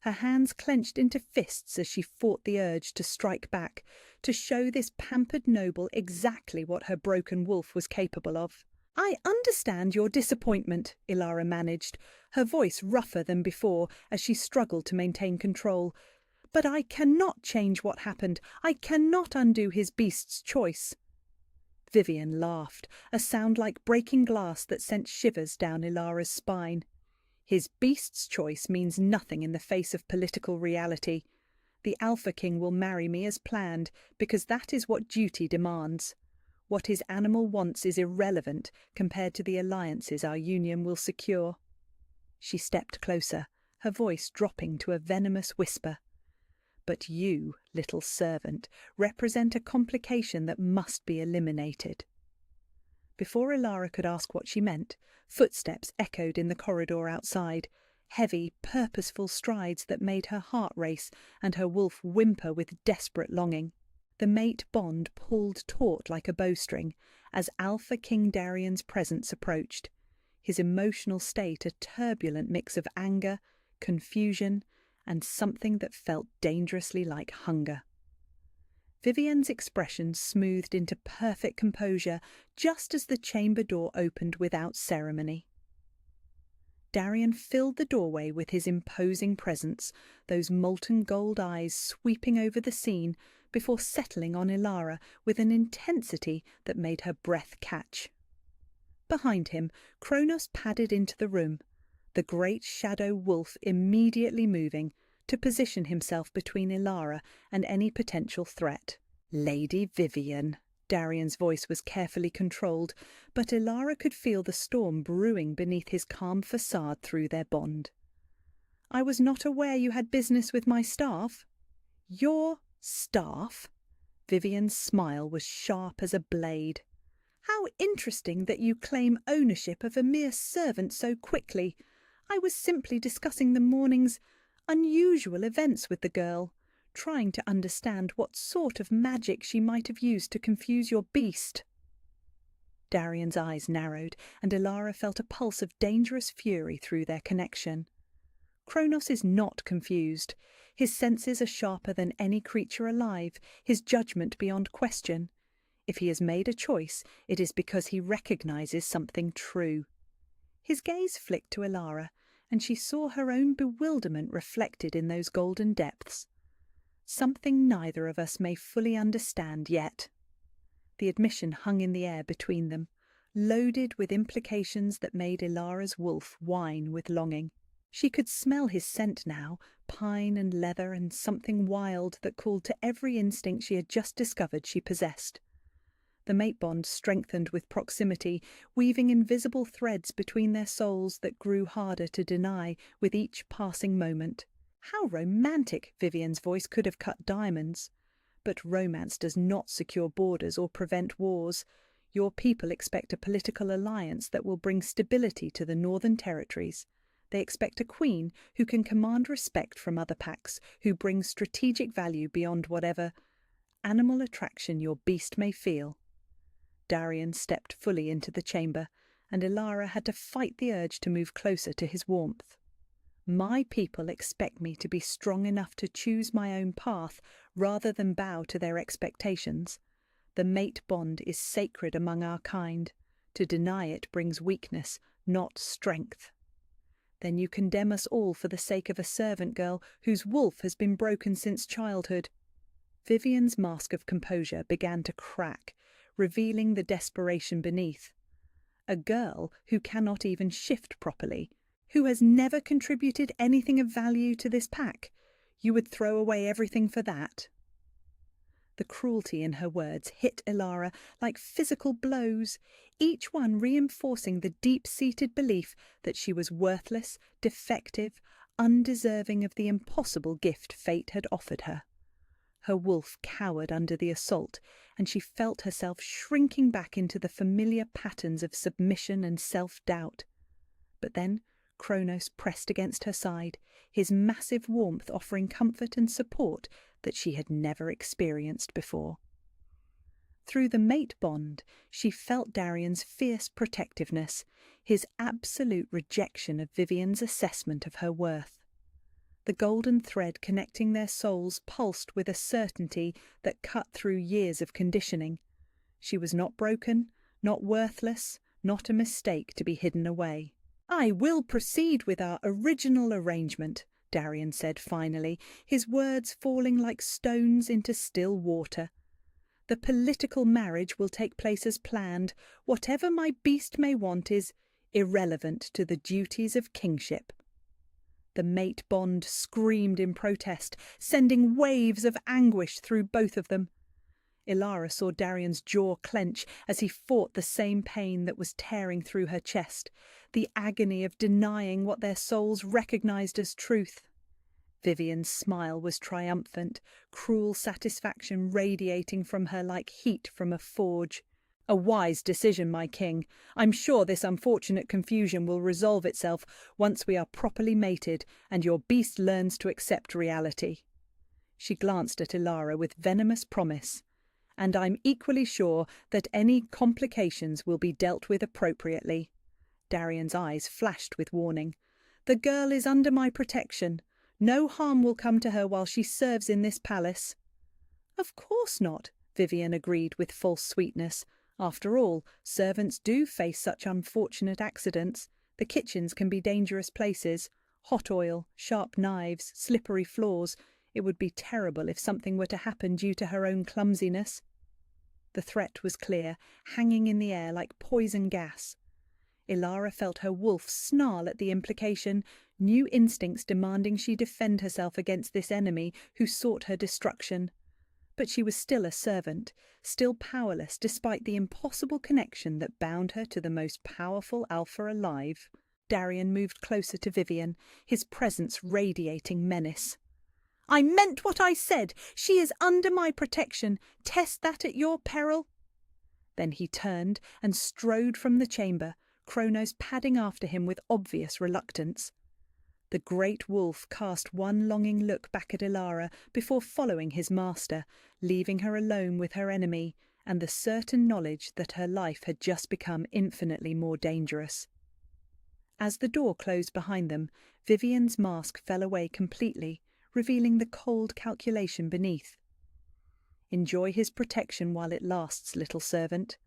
Speaker 1: Her hands clenched into fists as she fought the urge to strike back, to show this pampered noble exactly what her broken wolf was capable of. "I understand your disappointment," Ilara managed, her voice rougher than before as she struggled to maintain control. "But I cannot change what happened. I cannot undo his beast's choice." Vivian laughed, a sound like breaking glass that sent shivers down Ilara's spine. "His beast's choice means nothing in the face of political reality. The Alpha King will marry me as planned, because that is what duty demands. What his animal wants is irrelevant compared to the alliances our union will secure." She stepped closer, her voice dropping to a venomous whisper. "But you, little servant, represent a complication that must be eliminated." Before Ilara could ask what she meant, footsteps echoed in the corridor outside, heavy, purposeful strides that made her heart race and her wolf whimper with desperate longing. The mate bond pulled taut like a bowstring as Alpha King Darian's presence approached, his emotional state a turbulent mix of anger, confusion, and something that felt dangerously like hunger. Vivian's expression smoothed into perfect composure just as the chamber door opened without ceremony. Darian filled the doorway with his imposing presence, those molten gold eyes sweeping over the scene before settling on Ilara with an intensity that made her breath catch. Behind him, Kronos padded into the room, the great shadow wolf immediately moving to position himself between Ilara and any potential threat. "Lady Vivian," Darian's voice was carefully controlled, but Ilara could feel the storm brewing beneath his calm facade through their bond. I was not aware you had business with my staff. Your staff? Vivian's smile was sharp as a blade. How interesting that you claim ownership of a mere servant so quickly. I was simply discussing the morning's unusual events with the girl, trying to understand what sort of magic she might have used to confuse your beast. Darian's eyes narrowed, and Ilara felt a pulse of dangerous fury through their connection. Kronos is not confused. His senses are sharper than any creature alive, his judgment beyond question. If he has made a choice, it is because he recognizes something true. His gaze flicked to Ilara, and she saw her own bewilderment reflected in those golden depths. Something neither of us may fully understand yet. The admission hung in the air between them, loaded with implications that made Ilara's wolf whine with longing. She could smell his scent now, pine and leather and something wild that called to every instinct she had just discovered she possessed. The mate bond strengthened with proximity, weaving invisible threads between their souls that grew harder to deny with each passing moment. How romantic! Vivian's voice could have cut diamonds. But romance does not secure borders or prevent wars. Your people expect a political alliance that will bring stability to the northern territories. They expect a queen who can command respect from other packs, who brings strategic value beyond whatever animal attraction your beast may feel. Darian stepped fully into the chamber, and Ilara had to fight the urge to move closer to his warmth. My people expect me to be strong enough to choose my own path rather than bow to their expectations. The mate bond is sacred among our kind. To deny it brings weakness, not strength. Then you condemn us all for the sake of a servant girl whose wolf has been broken since childhood. Vivian's mask of composure began to crack, revealing the desperation beneath. A girl who cannot even shift properly, who has never contributed anything of value to this pack. You would throw away everything for that? The cruelty in her words hit Ilara like physical blows, each one reinforcing the deep-seated belief that she was worthless, defective, undeserving of the impossible gift fate had offered her. Her wolf cowered under the assault, and she felt herself shrinking back into the familiar patterns of submission and self-doubt. But then Kronos pressed against her side, his massive warmth offering comfort and support that she had never experienced before. Through the mate bond, she felt Darian's fierce protectiveness, his absolute rejection of Vivian's assessment of her worth. The golden thread connecting their souls pulsed with a certainty that cut through years of conditioning. She was not broken, not worthless, not a mistake to be hidden away. "I will proceed with our original arrangement," Darian said finally, his words falling like stones into still water. "The political marriage will take place as planned. Whatever my beast may want is irrelevant to the duties of kingship." The mate bond screamed in protest, sending waves of anguish through both of them. Ilara saw Darian's jaw clench as he fought the same pain that was tearing through her chest, the agony of denying what their souls recognized as truth. Vivian's smile was triumphant, cruel satisfaction radiating from her like heat from a forge. "A wise decision, my king. I'm sure this unfortunate confusion will resolve itself once we are properly mated and your beast learns to accept reality." She glanced at Ilara with venomous promise. "And I'm equally sure that any complications will be dealt with appropriately." Darian's eyes flashed with warning. "The girl is under my protection. No harm will come to her while she serves in this palace." "Of course not," Vivian agreed with false sweetness. "After all, servants do face such unfortunate accidents. The kitchens can be dangerous places. Hot oil, sharp knives, slippery floors. It would be terrible if something were to happen due to her own clumsiness." The threat was clear, hanging in the air like poison gas. Ilara felt her wolf snarl at the implication, new instincts demanding she defend herself against this enemy who sought her destruction. But she was still a servant, still powerless despite the impossible connection that bound her to the most powerful alpha alive. Darian moved closer to Vivian, his presence radiating menace. "I meant what I said. She is under my protection. Test that at your peril." Then he turned and strode from the chamber, Kronos padding after him with obvious reluctance. The great wolf cast one longing look back at Ilara before following his master, leaving her alone with her enemy and the certain knowledge that her life had just become infinitely more dangerous. As the door closed behind them, Vivian's mask fell away completely, revealing the cold calculation beneath. "Enjoy his protection while it lasts, little servant.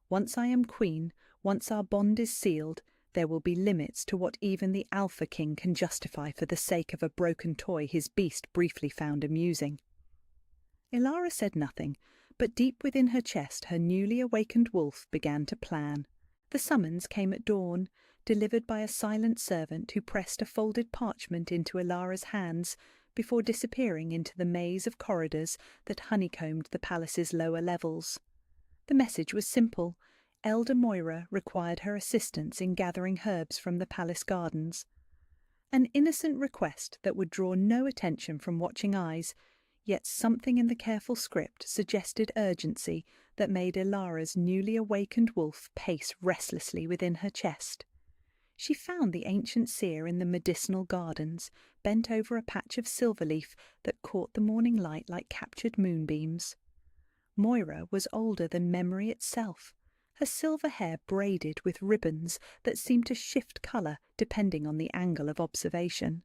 Speaker 1: Once I am queen, once our bond is sealed, there will be limits to what even the Alpha King can justify for the sake of a broken toy his beast briefly found amusing." Ilara said nothing, but deep within her chest her newly awakened wolf began to plan. The summons came at dawn, delivered by a silent servant who pressed a folded parchment into Ilara's hands before disappearing into the maze of corridors that honeycombed the palace's lower levels. The message was simple. Elder Moira required her assistance in gathering herbs from the palace gardens. An innocent request that would draw no attention from watching eyes, yet something in the careful script suggested urgency that made Ilara's newly awakened wolf pace restlessly within her chest. She found the ancient seer in the medicinal gardens, bent over a patch of silver leaf that caught the morning light like captured moonbeams. Moira was older than memory itself, her silver hair braided with ribbons that seemed to shift colour depending on the angle of observation.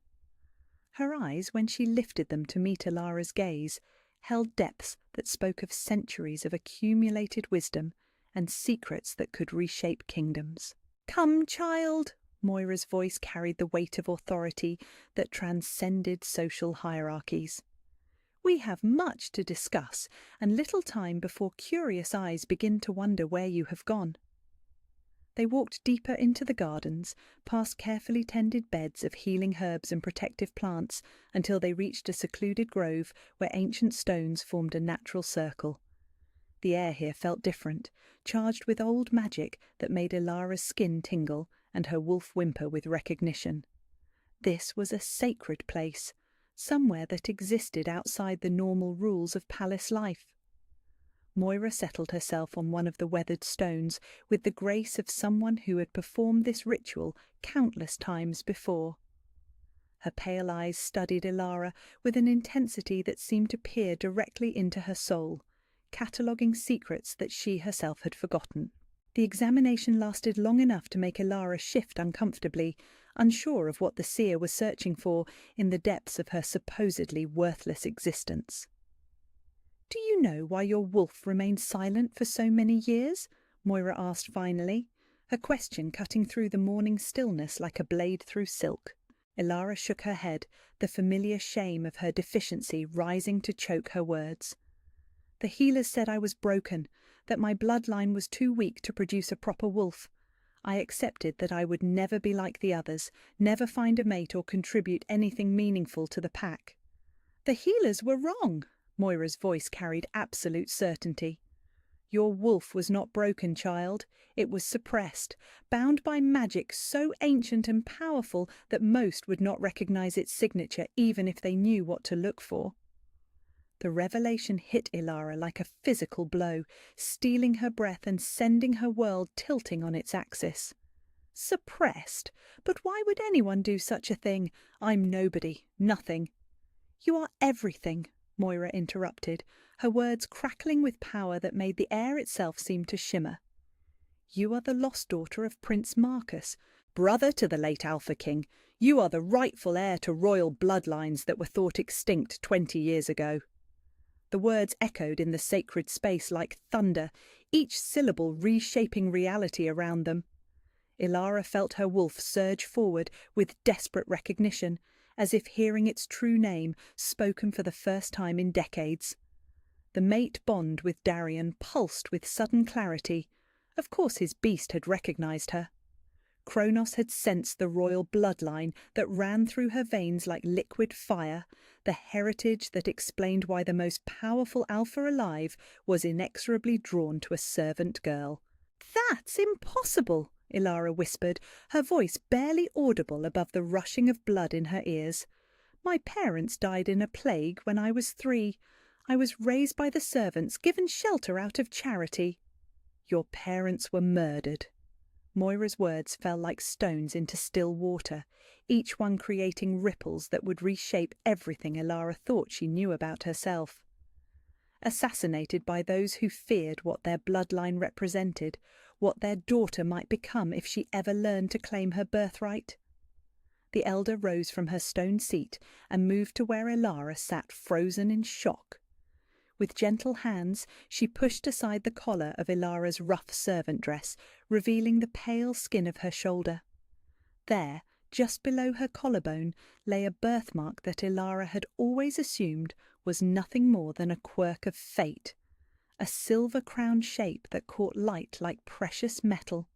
Speaker 1: Her eyes, when she lifted them to meet Ilara's gaze, held depths that spoke of centuries of accumulated wisdom and secrets that could reshape kingdoms. "Come, child!" Moira's voice carried the weight of authority that transcended social hierarchies. "We have much to discuss, and little time before curious eyes begin to wonder where you have gone." They walked deeper into the gardens, past carefully tended beds of healing herbs and protective plants, until they reached a secluded grove where ancient stones formed a natural circle. The air here felt different, charged with old magic that made Ilara's skin tingle and her wolf whimper with recognition. This was a sacred place, somewhere that existed outside the normal rules of palace life. Moira settled herself on one of the weathered stones with the grace of someone who had performed this ritual countless times before. Her pale eyes studied Ilara with an intensity that seemed to peer directly into her soul, cataloguing secrets that she herself had forgotten. The examination lasted long enough to make Ilara shift uncomfortably, unsure of what the seer was searching for in the depths of her supposedly worthless existence. "Do you know why your wolf remained silent for so many years?" Moira asked finally, her question cutting through the morning stillness like a blade through silk. Ilara shook her head, the familiar shame of her deficiency rising to choke her words. "The healers said I was broken, that my bloodline was too weak to produce a proper wolf. I accepted that I would never be like the others, never find a mate or contribute anything meaningful to the pack." "The healers were wrong," Moira's voice carried absolute certainty. "Your wolf was not broken, child. It was suppressed, bound by magic so ancient and powerful that most would not recognize its signature even if they knew what to look for." The revelation hit Ilara like a physical blow, stealing her breath and sending her world tilting on its axis. "Suppressed? But why would anyone do such a thing? I'm nobody, nothing." "You are everything," Moira interrupted, her words crackling with power that made the air itself seem to shimmer. "You are the lost daughter of Prince Marcus, brother to the late Alpha King. You are the rightful heir to royal bloodlines that were thought extinct 20 years ago." The words echoed in the sacred space like thunder, each syllable reshaping reality around them. Ilara felt her wolf surge forward with desperate recognition, as if hearing its true name spoken for the first time in decades. The mate bond with Darian pulsed with sudden clarity. Of course his beast had recognized her. Kronos had sensed the royal bloodline that ran through her veins like liquid fire, the heritage that explained why the most powerful alpha alive was inexorably drawn to a servant girl. "That's impossible!" Ilara whispered, her voice barely audible above the rushing of blood in her ears. "My parents died in a plague when I was 3. I was raised by the servants, given shelter out of charity." "Your parents were murdered." Moira's words fell like stones into still water, each one creating ripples that would reshape everything Ilara thought she knew about herself. Assassinated by those who feared what their bloodline represented, what their daughter might become if she ever learned to claim her birthright. The elder rose from her stone seat and moved to where Ilara sat frozen in shock. With gentle hands, she pushed aside the collar of Ilara's rough servant dress, revealing the pale skin of her shoulder. There, just below her collarbone, lay a birthmark that Ilara had always assumed was nothing more than a quirk of fate, a silver-crowned shape that caught light like precious metal.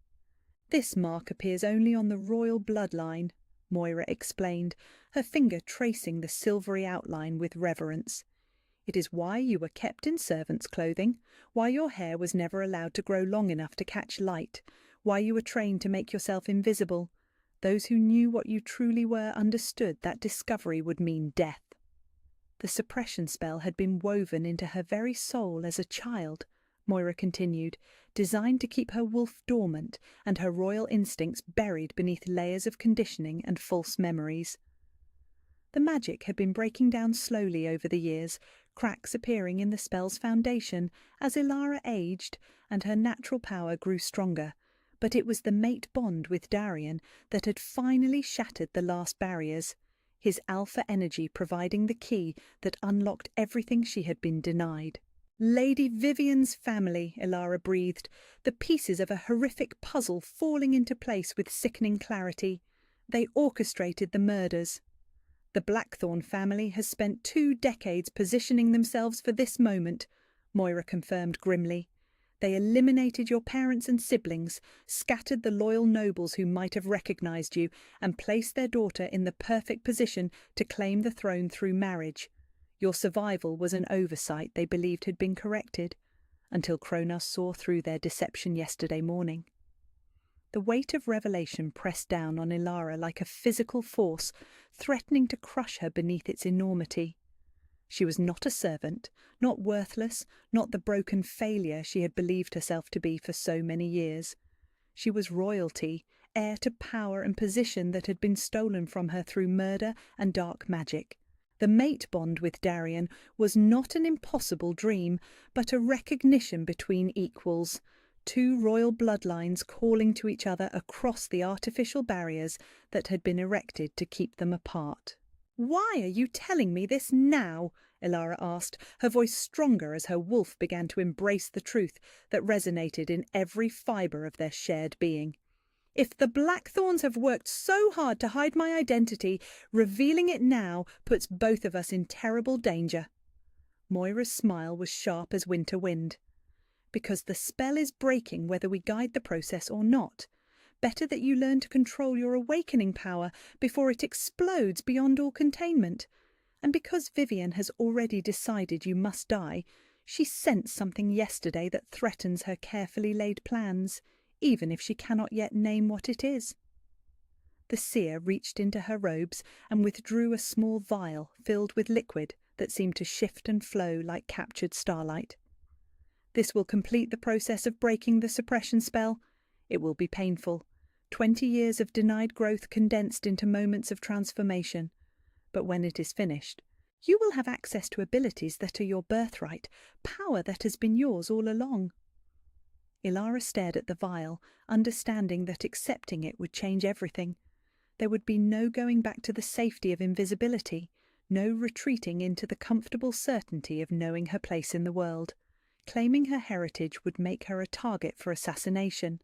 Speaker 1: "This mark appears only on the royal bloodline," Moira explained, her finger tracing the silvery outline with reverence. "It is why you were kept in servant's clothing, why your hair was never allowed to grow long enough to catch light, why you were trained to make yourself invisible. Those who knew what you truly were understood that discovery would mean death." The suppression spell had been woven into her very soul as a child, Moira continued, designed to keep her wolf dormant and her royal instincts buried beneath layers of conditioning and false memories. The magic had been breaking down slowly over the years, cracks appearing in the spell's foundation as Ilara aged and her natural power grew stronger, but it was the mate bond with Darian that had finally shattered the last barriers, his alpha energy providing the key that unlocked everything she had been denied. "Lady Vivian's family," Ilara breathed, the pieces of a horrific puzzle falling into place with sickening clarity. "They orchestrated the murders. The Blackthorn family has spent 2 decades positioning themselves for this moment," Moira confirmed grimly. "They eliminated your parents and siblings, scattered the loyal nobles who might have recognized you, and placed their daughter in the perfect position to claim the throne through marriage. Your survival was an oversight they believed had been corrected, until Kronos saw through their deception yesterday morning." The weight of revelation pressed down on Ilara like a physical force, threatening to crush her beneath its enormity. She was not a servant, not worthless, not the broken failure she had believed herself to be for so many years. She was royalty, heir to power and position that had been stolen from her through murder and dark magic. The mate bond with Darian was not an impossible dream, but a recognition between equals, 2 royal bloodlines calling to each other across the artificial barriers that had been erected to keep them apart. "Why are you telling me this now?" Ilara asked, her voice stronger as her wolf began to embrace the truth that resonated in every fibre of their shared being. "If the Blackthorns have worked so hard to hide my identity, revealing it now puts both of us in terrible danger." Moira's smile was sharp as winter wind. "Because the spell is breaking whether we guide the process or not. Better that you learn to control your awakening power before it explodes beyond all containment. And because Vivian has already decided you must die, she sensed something yesterday that threatens her carefully laid plans, even if she cannot yet name what it is." The seer reached into her robes and withdrew a small vial filled with liquid that seemed to shift and flow like captured starlight. "This will complete the process of breaking the suppression spell. It will be painful. 20 years of denied growth condensed into moments of transformation. But when it is finished, you will have access to abilities that are your birthright, power that has been yours all along." Ilara stared at the vial, understanding that accepting it would change everything. There would be no going back to the safety of invisibility, no retreating into the comfortable certainty of knowing her place in the world. Claiming her heritage would make her a target for assassination,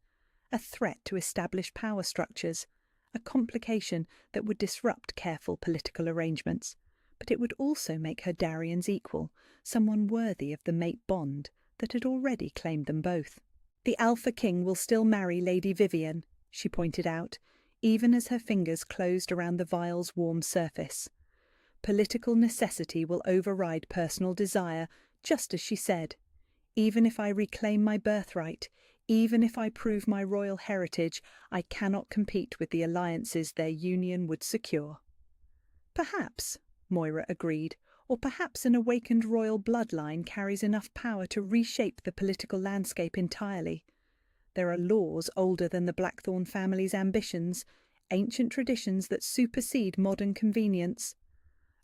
Speaker 1: a threat to established power structures, a complication that would disrupt careful political arrangements. But it would also make her Darian's equal, someone worthy of the mate bond that had already claimed them both. "The Alpha King will still marry Lady Vivian," she pointed out, even as her fingers closed around the vial's warm surface. "Political necessity will override personal desire, just as she said. Even if I reclaim my birthright, Even if I prove my royal heritage, I cannot compete with the alliances their union would secure." "Perhaps," Moira agreed, "or perhaps an awakened royal bloodline carries enough power to reshape the political landscape entirely. There are laws older than the Blackthorn family's ambitions, ancient traditions that supersede modern convenience.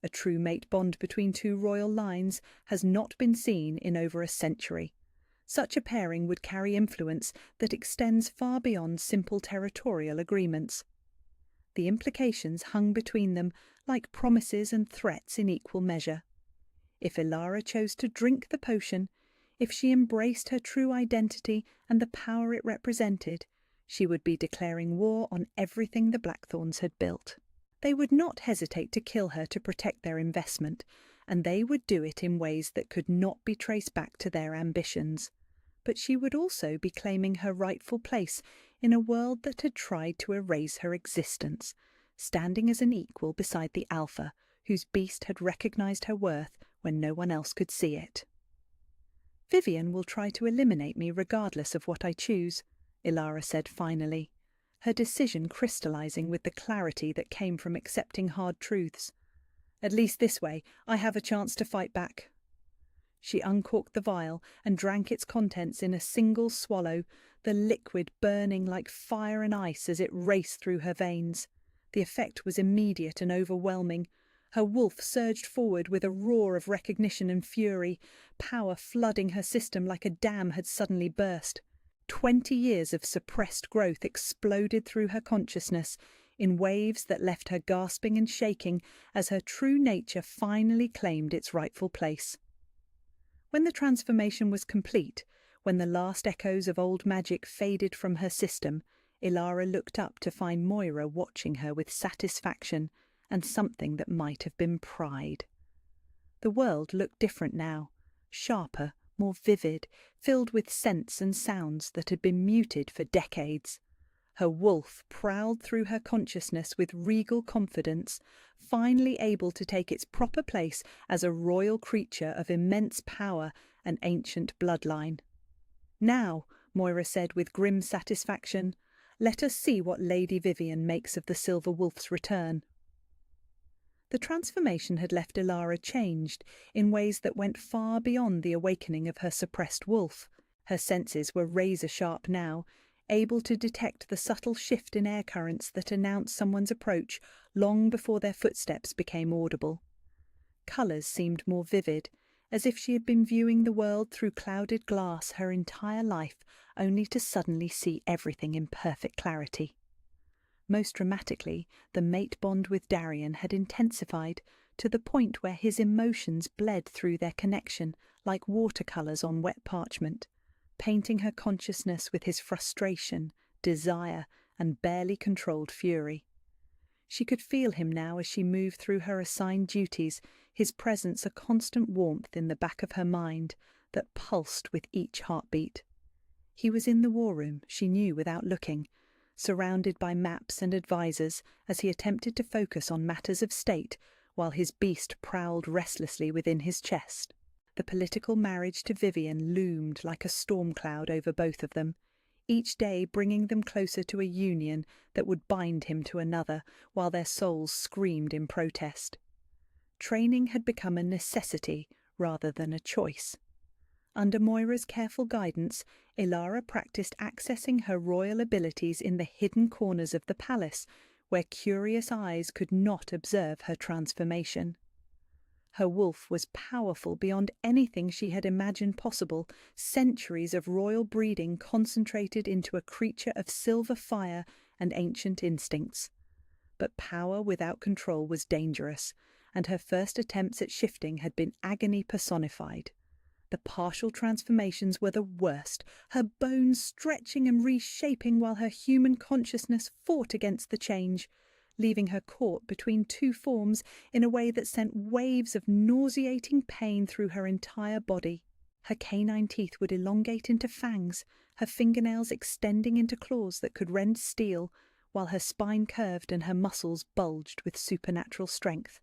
Speaker 1: A true mate bond between two royal lines has not been seen in over a century. Such a pairing would carry influence that extends far beyond simple territorial agreements. The implications hung between them like promises and threats in equal measure. If Elara chose to drink the potion, if she embraced her true identity and the power it represented, she would be declaring war on everything the Blackthorns had built. They would not hesitate to kill her to protect their investment, and they would do it in ways that could not be traced back to their ambitions. But she would also be claiming her rightful place in a world that had tried to erase her existence, standing as an equal beside the Alpha, whose beast had recognized her worth when no one else could see it. "Vivian will try to eliminate me regardless of what I choose," Elara said finally, her decision crystallizing with the clarity that came from accepting hard truths. "At least this way, I have a chance to fight back." She uncorked the vial and drank its contents in a single swallow, the liquid burning like fire and ice as it raced through her veins. The effect was immediate and overwhelming. Her wolf surged forward with a roar of recognition and fury, power flooding her system like a dam had suddenly burst. 20 years of suppressed growth exploded through her consciousness in waves that left her gasping and shaking as her true nature finally claimed its rightful place. When the transformation was complete, when the last echoes of old magic faded from her system, Elara looked up to find Moira watching her with satisfaction and something that might have been pride. The world looked different now, sharper, more vivid, filled with scents and sounds that had been muted for decades. Her wolf prowled through her consciousness with regal confidence, finally able to take its proper place as a royal creature of immense power and ancient bloodline. "Now," Moira said with grim satisfaction, "let us see what Lady Vivian makes of the Silver Wolf's return." The transformation had left Elara changed in ways that went far beyond the awakening of her suppressed wolf. Her senses were razor-sharp now, able to detect the subtle shift in air currents that announced someone's approach long before their footsteps became audible. Colours seemed more vivid, as if she had been viewing the world through clouded glass her entire life, only to suddenly see everything in perfect clarity. Most dramatically, the mate bond with Darian had intensified to the point where his emotions bled through their connection like watercolours on wet parchment, painting her consciousness with his frustration, desire, and barely controlled fury. She could feel him now as she moved through her assigned duties, his presence a constant warmth in the back of her mind that pulsed with each heartbeat. He was in the war room, she knew without looking, surrounded by maps and advisers as he attempted to focus on matters of state while his beast prowled restlessly within his chest. The political marriage to Vivian loomed like a storm cloud over both of them, each day bringing them closer to a union that would bind him to another while their souls screamed in protest. Training had become a necessity rather than a choice. Under Moira's careful guidance, Elara practiced accessing her royal abilities in the hidden corners of the palace, where curious eyes could not observe her transformation. Her wolf was powerful beyond anything she had imagined possible, centuries of royal breeding concentrated into a creature of silver fire and ancient instincts. But power without control was dangerous, and her first attempts at shifting had been agony personified. The partial transformations were the worst, her bones stretching and reshaping while her human consciousness fought against the change, leaving her caught between two forms in a way that sent waves of nauseating pain through her entire body. Her canine teeth would elongate into fangs, her fingernails extending into claws that could rend steel, while her spine curved and her muscles bulged with supernatural strength.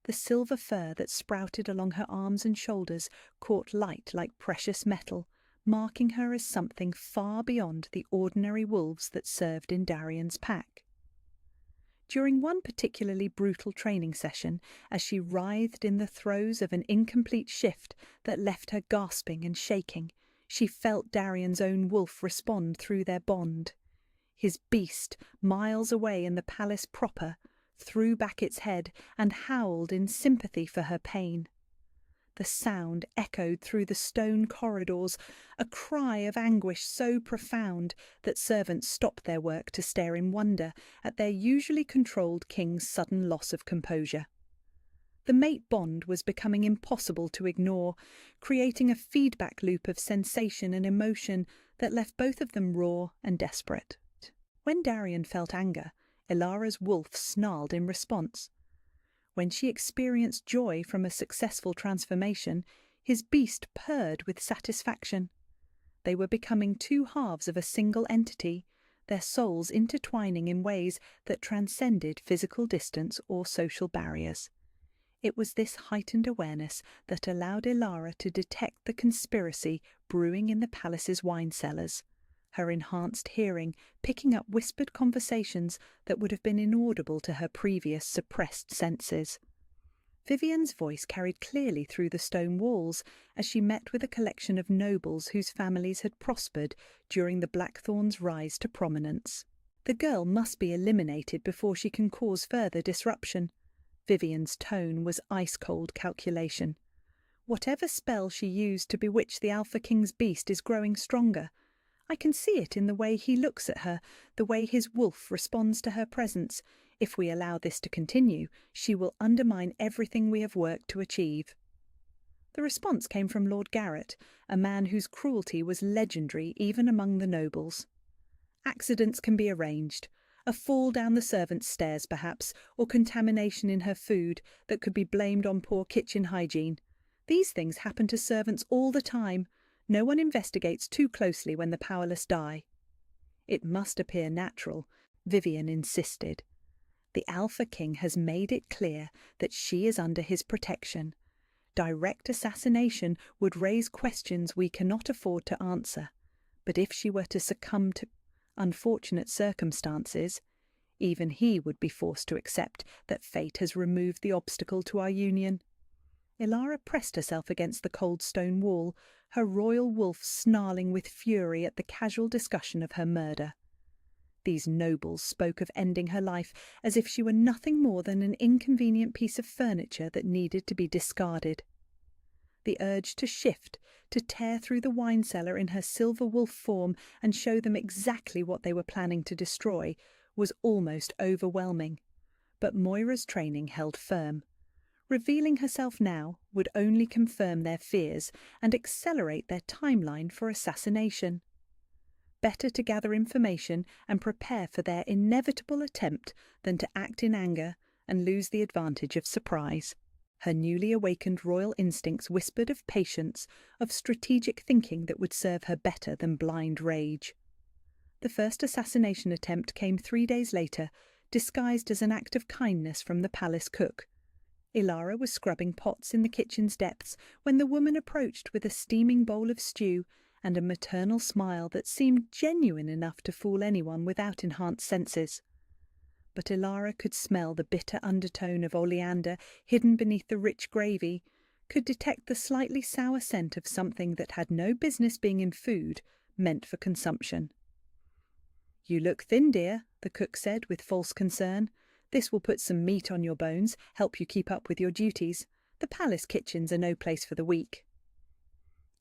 Speaker 1: The silver fur that sprouted along her arms and shoulders caught light like precious metal, marking her as something far beyond the ordinary wolves that served in Darian's pack. During one particularly brutal training session, as she writhed in the throes of an incomplete shift that left her gasping and shaking, she felt Darian's own wolf respond through their bond. His beast, miles away in the palace proper, threw back its head and howled in sympathy for her pain. The sound echoed through the stone corridors, a cry of anguish so profound that servants stopped their work to stare in wonder at their usually controlled king's sudden loss of composure. The mate bond was becoming impossible to ignore, creating a feedback loop of sensation and emotion that left both of them raw and desperate. When Darian felt anger, Ilara's wolf snarled in response. When she experienced joy from a successful transformation, his beast purred with satisfaction. They were becoming two halves of a single entity, their souls intertwining in ways that transcended physical distance or social barriers. It was this heightened awareness that allowed Ilara to detect the conspiracy brewing in the palace's wine cellars, her enhanced hearing picking up whispered conversations that would have been inaudible to her previous suppressed senses. Vivian's voice carried clearly through the stone walls as she met with a collection of nobles whose families had prospered during the Blackthorn's rise to prominence. The girl must be eliminated before she can cause further disruption. Vivian's tone was ice-cold calculation. Whatever spell she used to bewitch the Alpha King's beast is growing stronger. I can see it in the way he looks at her, the way his wolf responds to her presence. If we allow this to continue, she will undermine everything we have worked to achieve. The response came from Lord Garrett, a man whose cruelty was legendary even among the nobles. Accidents can be arranged. A fall down the servants' stairs, perhaps, or contamination in her food that could be blamed on poor kitchen hygiene. These things happen to servants all the time. No one investigates too closely when the powerless die. It must appear natural, Vivian insisted. The Alpha King has made it clear that she is under his protection. Direct assassination would raise questions we cannot afford to answer. But if she were to succumb to unfortunate circumstances, even he would be forced to accept that fate has removed the obstacle to our union. Ilara pressed herself against the cold stone wall, her royal wolf snarling with fury at the casual discussion of her murder. These nobles spoke of ending her life as if she were nothing more than an inconvenient piece of furniture that needed to be discarded. The urge to shift, to tear through the wine cellar in her silver wolf form and show them exactly what they were planning to destroy, was almost overwhelming. But Moira's training held firm. Revealing herself now would only confirm their fears and accelerate their timeline for assassination. Better to gather information and prepare for their inevitable attempt than to act in anger and lose the advantage of surprise. Her newly awakened royal instincts whispered of patience, of strategic thinking that would serve her better than blind rage. The first assassination attempt came 3 days later, disguised as an act of kindness from the palace cook. Ilara was scrubbing pots in the kitchen's depths when the woman approached with a steaming bowl of stew and a maternal smile that seemed genuine enough to fool anyone without enhanced senses. But Ilara could smell the bitter undertone of oleander hidden beneath the rich gravy, could detect the slightly sour scent of something that had no business being in food, meant for consumption. "You look thin, dear," the cook said with false concern. "This will put some meat on your bones, help you keep up with your duties. The palace kitchens are no place for the weak."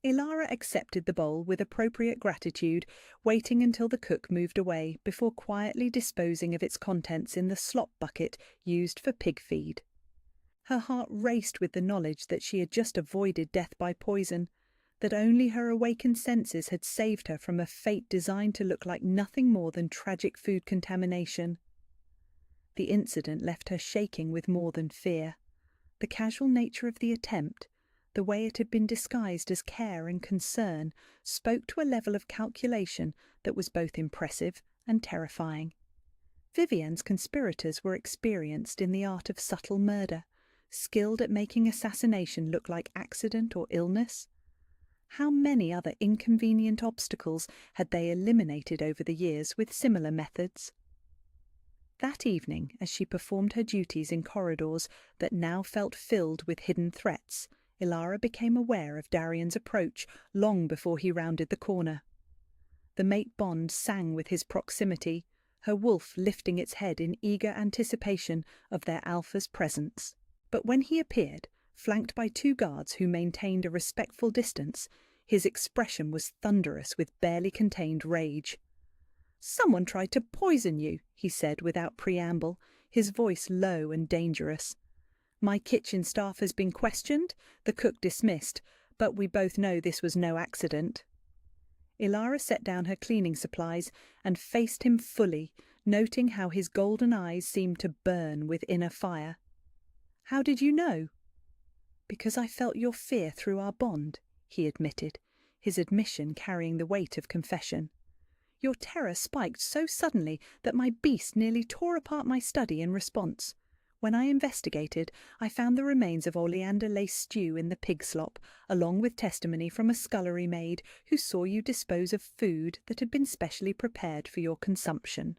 Speaker 1: Ilara accepted the bowl with appropriate gratitude, waiting until the cook moved away before quietly disposing of its contents in the slop bucket used for pig feed. Her heart raced with the knowledge that she had just avoided death by poison, that only her awakened senses had saved her from a fate designed to look like nothing more than tragic food contamination. The incident left her shaking with more than fear. The casual nature of the attempt, the way it had been disguised as care and concern, spoke to a level of calculation that was both impressive and terrifying. Vivian's conspirators were experienced in the art of subtle murder, skilled at making assassination look like accident or illness. How many other inconvenient obstacles had they eliminated over the years with similar methods? That evening, as she performed her duties in corridors that now felt filled with hidden threats, Ilara became aware of Darian's approach long before he rounded the corner. The mate bond sang with his proximity, her wolf lifting its head in eager anticipation of their alpha's presence. But when he appeared, flanked by 2 guards who maintained a respectful distance, his expression was thunderous with barely contained rage. "Someone tried to poison you," he said without preamble, his voice low and dangerous. "My kitchen staff has been questioned, the cook dismissed, but we both know this was no accident." Ilara set down her cleaning supplies and faced him fully, noting how his golden eyes seemed to burn with inner fire. "How did you know?" "Because I felt your fear through our bond," he admitted, his admission carrying the weight of confession. "Your terror spiked so suddenly that my beast nearly tore apart my study in response. When I investigated, I found the remains of oleander lace stew in the pig slop, along with testimony from a scullery maid who saw you dispose of food that had been specially prepared for your consumption."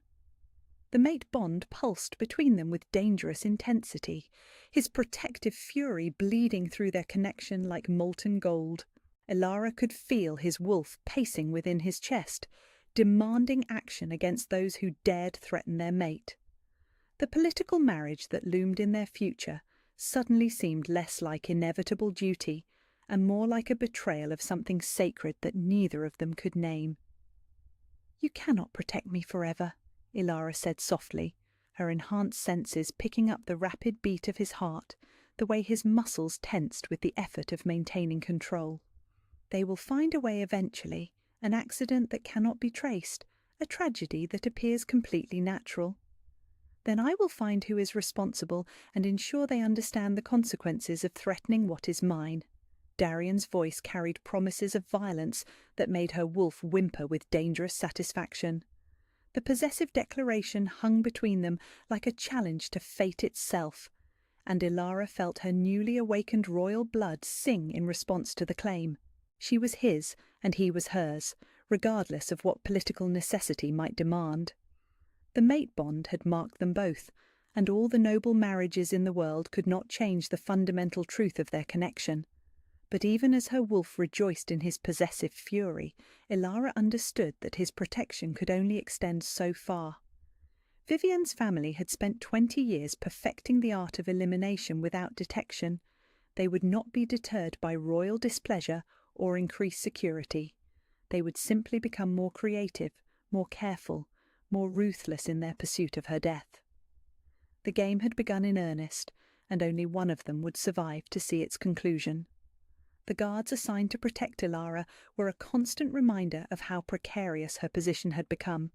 Speaker 1: The mate bond pulsed between them with dangerous intensity, his protective fury bleeding through their connection like molten gold. Ilara could feel his wolf pacing within his chest, demanding action against those who dared threaten their mate. The political marriage that loomed in their future suddenly seemed less like inevitable duty and more like a betrayal of something sacred that neither of them could name. "You cannot protect me forever," Ilara said softly, her enhanced senses picking up the rapid beat of his heart, the way his muscles tensed with the effort of maintaining control. "They will find a way eventually, an accident that cannot be traced, a tragedy that appears completely natural. Then I will find who is responsible and ensure they understand the consequences of threatening what is mine." Darian's voice carried promises of violence that made her wolf whimper with dangerous satisfaction. The possessive declaration hung between them like a challenge to fate itself, and Ilara felt her newly awakened royal blood sing in response to the claim. She was his, and he was hers, regardless of what political necessity might demand. The mate bond had marked them both, and all the noble marriages in the world could not change the fundamental truth of their connection. But even as her wolf rejoiced in his possessive fury, Ilara understood that his protection could only extend so far. Vivienne's family had spent 20 years perfecting the art of elimination without detection. They would not be deterred by royal displeasure or increased security. They would simply become more creative, more careful, more ruthless in their pursuit of her death. The game had begun in earnest, and only one of them would survive to see its conclusion. The guards assigned to protect Ilara were a constant reminder of how precarious her position had become.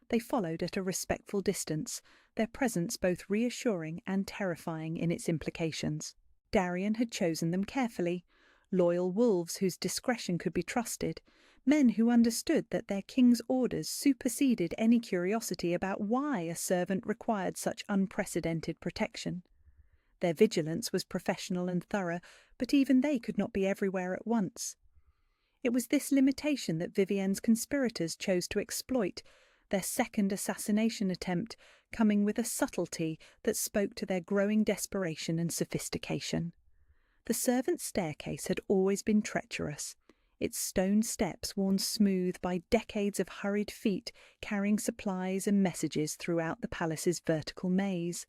Speaker 1: They followed at a respectful distance, their presence both reassuring and terrifying in its implications. Darian had chosen them carefully, loyal wolves whose discretion could be trusted, men who understood that their king's orders superseded any curiosity about why a servant required such unprecedented protection. Their vigilance was professional and thorough, but even they could not be everywhere at once. It was this limitation that Vivienne's conspirators chose to exploit, their second assassination attempt coming with a subtlety that spoke to their growing desperation and sophistication. The servants' staircase had always been treacherous, its stone steps worn smooth by decades of hurried feet carrying supplies and messages throughout the palace's vertical maze.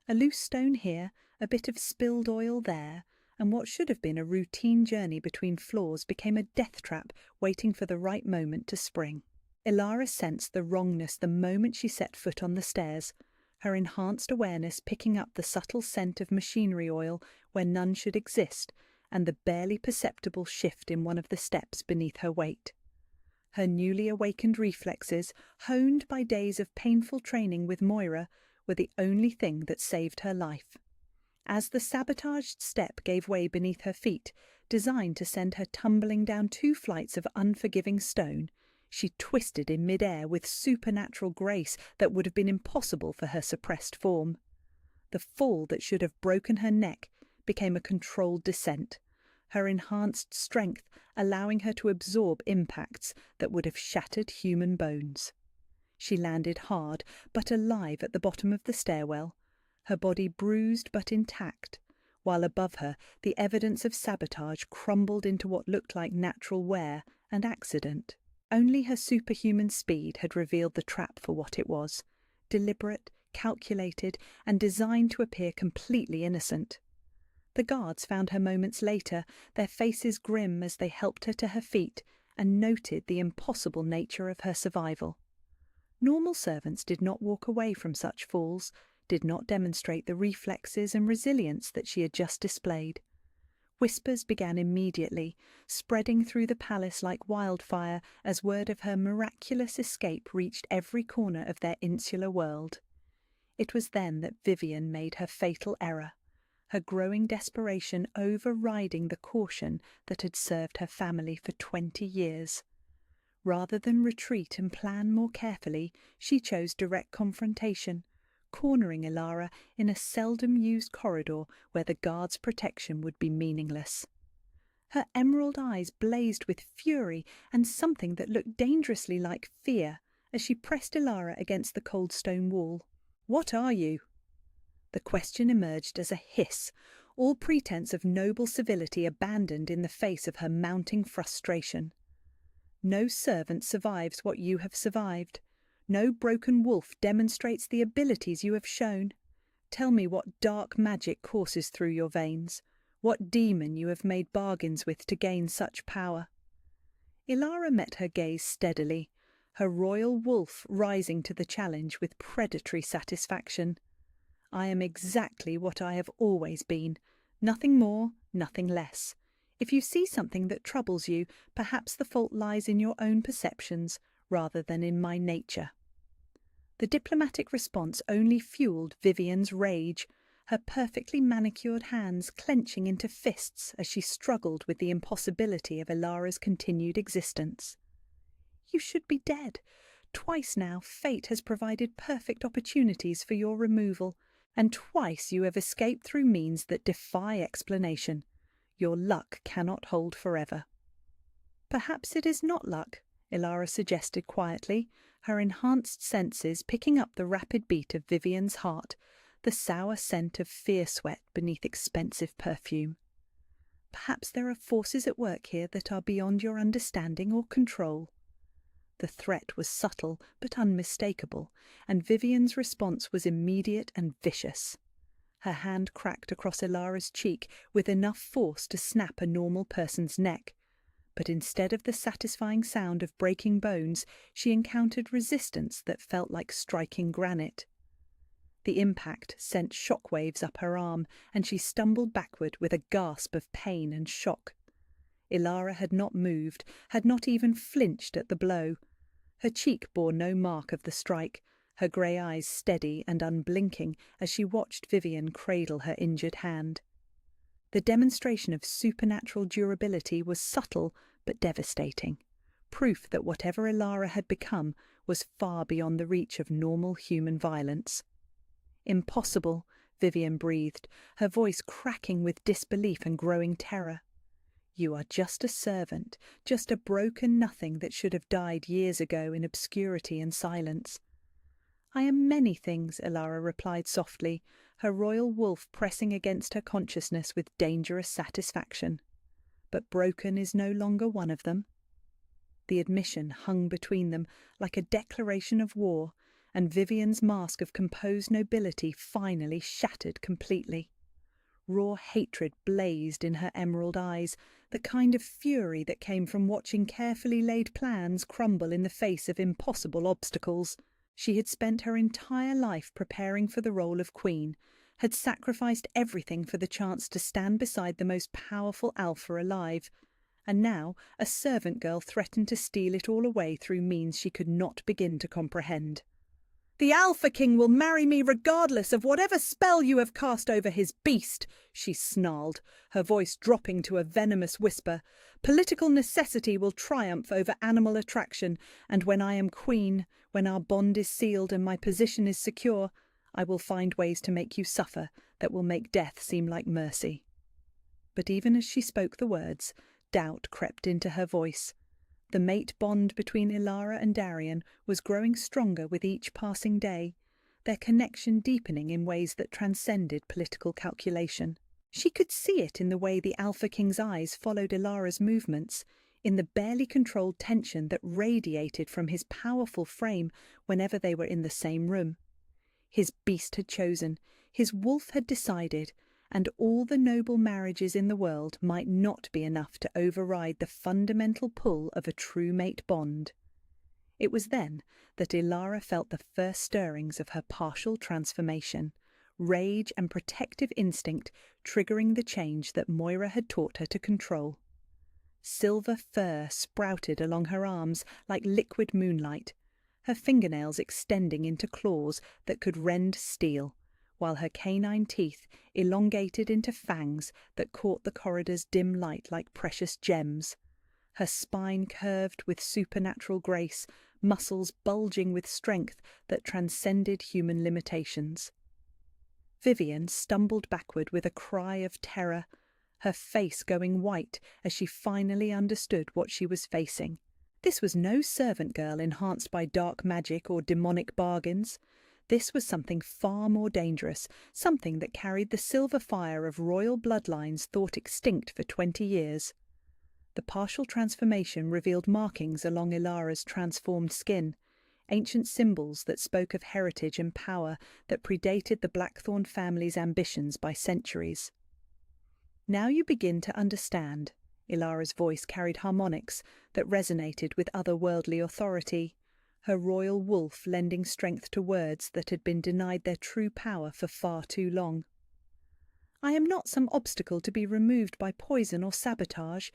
Speaker 1: A loose stone here, a bit of spilled oil there, and what should have been a routine journey between floors became a death trap waiting for the right moment to spring. Ilara sensed the wrongness the moment she set foot on the stairs, her enhanced awareness picking up the subtle scent of machinery oil where none should exist, and the barely perceptible shift in one of the steps beneath her weight. Her newly awakened reflexes, honed by days of painful training with Moira, were the only thing that saved her life. As the sabotaged step gave way beneath her feet, designed to send her tumbling down 2 flights of unforgiving stone, she twisted in mid-air with supernatural grace that would have been impossible for her suppressed form. The fall that should have broken her neck became a controlled descent, her enhanced strength allowing her to absorb impacts that would have shattered human bones. She landed hard but alive at the bottom of the stairwell, her body bruised but intact, while above her the evidence of sabotage crumbled into what looked like natural wear and accident. Only her superhuman speed had revealed the trap for what it was, deliberate, calculated, and designed to appear completely innocent. The guards found her moments later, their faces grim as they helped her to her feet and noted the impossible nature of her survival. Normal servants did not walk away from such falls, did not demonstrate the reflexes and resilience that she had just displayed. Whispers began immediately, spreading through the palace like wildfire as word of her miraculous escape reached every corner of their insular world. It was then that Vivian made her fatal error, her growing desperation overriding the caution that had served her family for 20 years. Rather than retreat and plan more carefully, she chose direct confrontation, cornering Ilara in a seldom-used corridor where the guards' protection would be meaningless. Her emerald eyes blazed with fury and something that looked dangerously like fear as she pressed Ilara against the cold stone wall. "What are you?" The question emerged as a hiss, all pretense of noble civility abandoned in the face of her mounting frustration. No servant survives what you have survived. No broken wolf demonstrates the abilities you have shown. Tell me what dark magic courses through your veins, what demon you have made bargains with to gain such power. Ilara met her gaze steadily, her royal wolf rising to the challenge with predatory satisfaction. I am exactly what I have always been, nothing more, nothing less. If you see something that troubles you, perhaps the fault lies in your own perceptions rather than in my nature. The diplomatic response only fueled Vivian's rage, her perfectly manicured hands clenching into fists as she struggled with the impossibility of Ilara's continued existence. You should be dead. Twice now, fate has provided perfect opportunities for your removal, and twice you have escaped through means that defy explanation. Your luck cannot hold forever. Perhaps it is not luck, Ilara suggested quietly, her enhanced senses picking up the rapid beat of Vivian's heart, the sour scent of fear sweat beneath expensive perfume. Perhaps there are forces at work here that are beyond your understanding or control. The threat was subtle but unmistakable, and Vivian's response was immediate and vicious. Her hand cracked across Ilara's cheek with enough force to snap a normal person's neck. But instead of the satisfying sound of breaking bones, she encountered resistance that felt like striking granite. The impact sent shockwaves up her arm, and she stumbled backward with a gasp of pain and shock. Ilara had not moved, had not even flinched at the blow. Her cheek bore no mark of the strike, her grey eyes steady and unblinking as she watched Vivian cradle her injured hand. The demonstration of supernatural durability was subtle but devastating, proof that whatever Ilara had become was far beyond the reach of normal human violence. "Impossible," Vivian breathed, her voice cracking with disbelief and growing terror. "You are just a servant, just a broken nothing that should have died years ago in obscurity and silence." "I am many things," Ilara replied softly, her royal wolf pressing against her consciousness with dangerous satisfaction. "But broken is no longer one of them." The admission hung between them like a declaration of war, and Vivian's mask of composed nobility finally shattered completely. Raw hatred blazed in her emerald eyes, the kind of fury that came from watching carefully laid plans crumble in the face of impossible obstacles. She had spent her entire life preparing for the role of queen, had sacrificed everything for the chance to stand beside the most powerful alpha alive, and now a servant girl threatened to steal it all away through means she could not begin to comprehend. "The Alpha King will marry me regardless of whatever spell you have cast over his beast," she snarled, her voice dropping to a venomous whisper. "Political necessity will triumph over animal attraction, and when I am queen, when our bond is sealed and my position is secure, I will find ways to make you suffer that will make death seem like mercy." But even as she spoke the words, doubt crept into her voice. The mate bond between Ilara and Darian was growing stronger with each passing day, their connection deepening in ways that transcended political calculation. She could see it in the way the Alpha King's eyes followed Ilara's movements, in the barely controlled tension that radiated from his powerful frame whenever they were in the same room. His beast had chosen, his wolf had decided, and all the noble marriages in the world might not be enough to override the fundamental pull of a true mate bond. It was then that Ilara felt the first stirrings of her partial transformation, rage and protective instinct triggering the change that Moira had taught her to control. Silver fur sprouted along her arms like liquid moonlight, her fingernails extending into claws that could rend steel, while her canine teeth elongated into fangs that caught the corridor's dim light like precious gems. Her spine curved with supernatural grace, muscles bulging with strength that transcended human limitations. Vivian stumbled backward with a cry of terror, her face going white as she finally understood what she was facing. This was no servant girl enhanced by dark magic or demonic bargains. This was something far more dangerous, something that carried the silver fire of royal bloodlines thought extinct for 20 years. The partial transformation revealed markings along Ilara's transformed skin, ancient symbols that spoke of heritage and power that predated the Blackthorn family's ambitions by centuries. "Now you begin to understand." Ilara's voice carried harmonics that resonated with otherworldly authority, her royal wolf lending strength to words that had been denied their true power for far too long. "I am not some obstacle to be removed by poison or sabotage.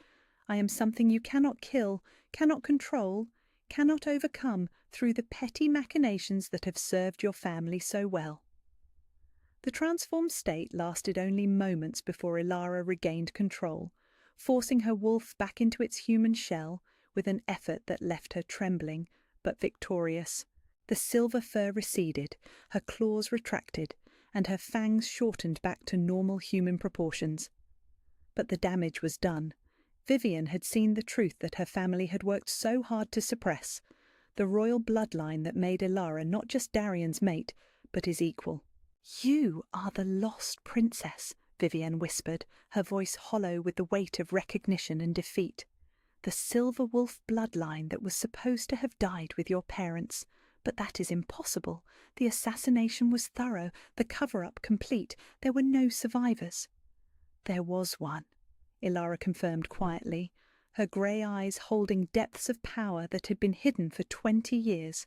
Speaker 1: I am something you cannot kill, cannot control, cannot overcome through the petty machinations that have served your family so well." The transformed state lasted only moments before Ilara regained control, forcing her wolf back into its human shell with an effort that left her trembling, but victorious. The silver fur receded, her claws retracted, and her fangs shortened back to normal human proportions. But the damage was done. Vivian had seen the truth that her family had worked so hard to suppress, the royal bloodline that made Ilara not just Darian's mate, but his equal. "You are the lost princess," Vivian whispered, her voice hollow with the weight of recognition and defeat. "The silver wolf bloodline that was supposed to have died with your parents. But that is impossible. The assassination was thorough, the cover-up complete. There were no survivors." "There was one," Ilara confirmed quietly, her grey eyes holding depths of power that had been hidden for 20 years.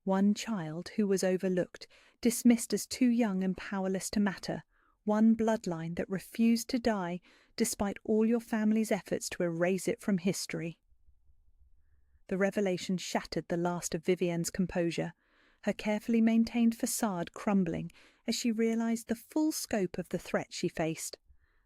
Speaker 1: One child who was overlooked, dismissed as too young and powerless to matter. One bloodline that refused to die, despite all your family's efforts to erase it from history. The revelation shattered the last of Vivienne's composure, her carefully maintained facade crumbling as she realized the full scope of the threat she faced.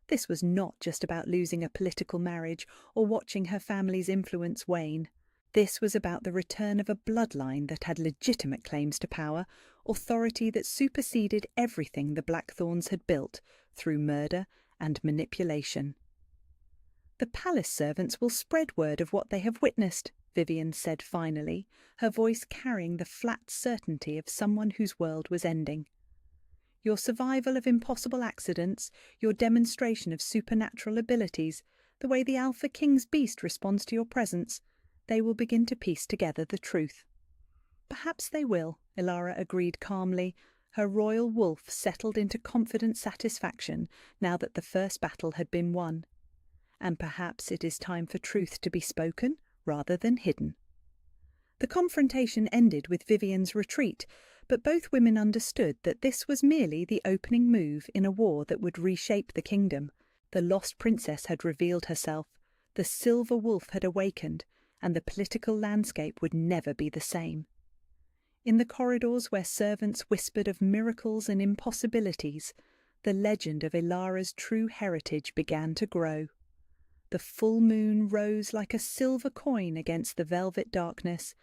Speaker 1: This was not just about losing a political marriage or watching her family's influence wane. This was about the return of a bloodline that had legitimate claims to power, authority that superseded everything the Blackthorns had built through murder and manipulation. "The palace servants will spread word of what they have witnessed," Vivian said finally, her voice carrying the flat certainty of someone whose world was ending. "Your survival of impossible accidents, your demonstration of supernatural abilities, the way the Alpha King's beast responds to your presence, they will begin to piece together the truth." "Perhaps they will," Ilara agreed calmly, her royal wolf settled into confident satisfaction now that the first battle had been won. "And perhaps it is time for truth to be spoken rather than hidden." The confrontation ended with Vivian's retreat, but both women understood that this was merely the opening move in a war that would reshape the kingdom. The lost princess had revealed herself, the silver wolf had awakened, and the political landscape would never be the same. In the corridors where servants whispered of miracles and impossibilities, the legend of Ilara's true heritage began to grow. The full moon rose like a silver coin against the velvet darkness,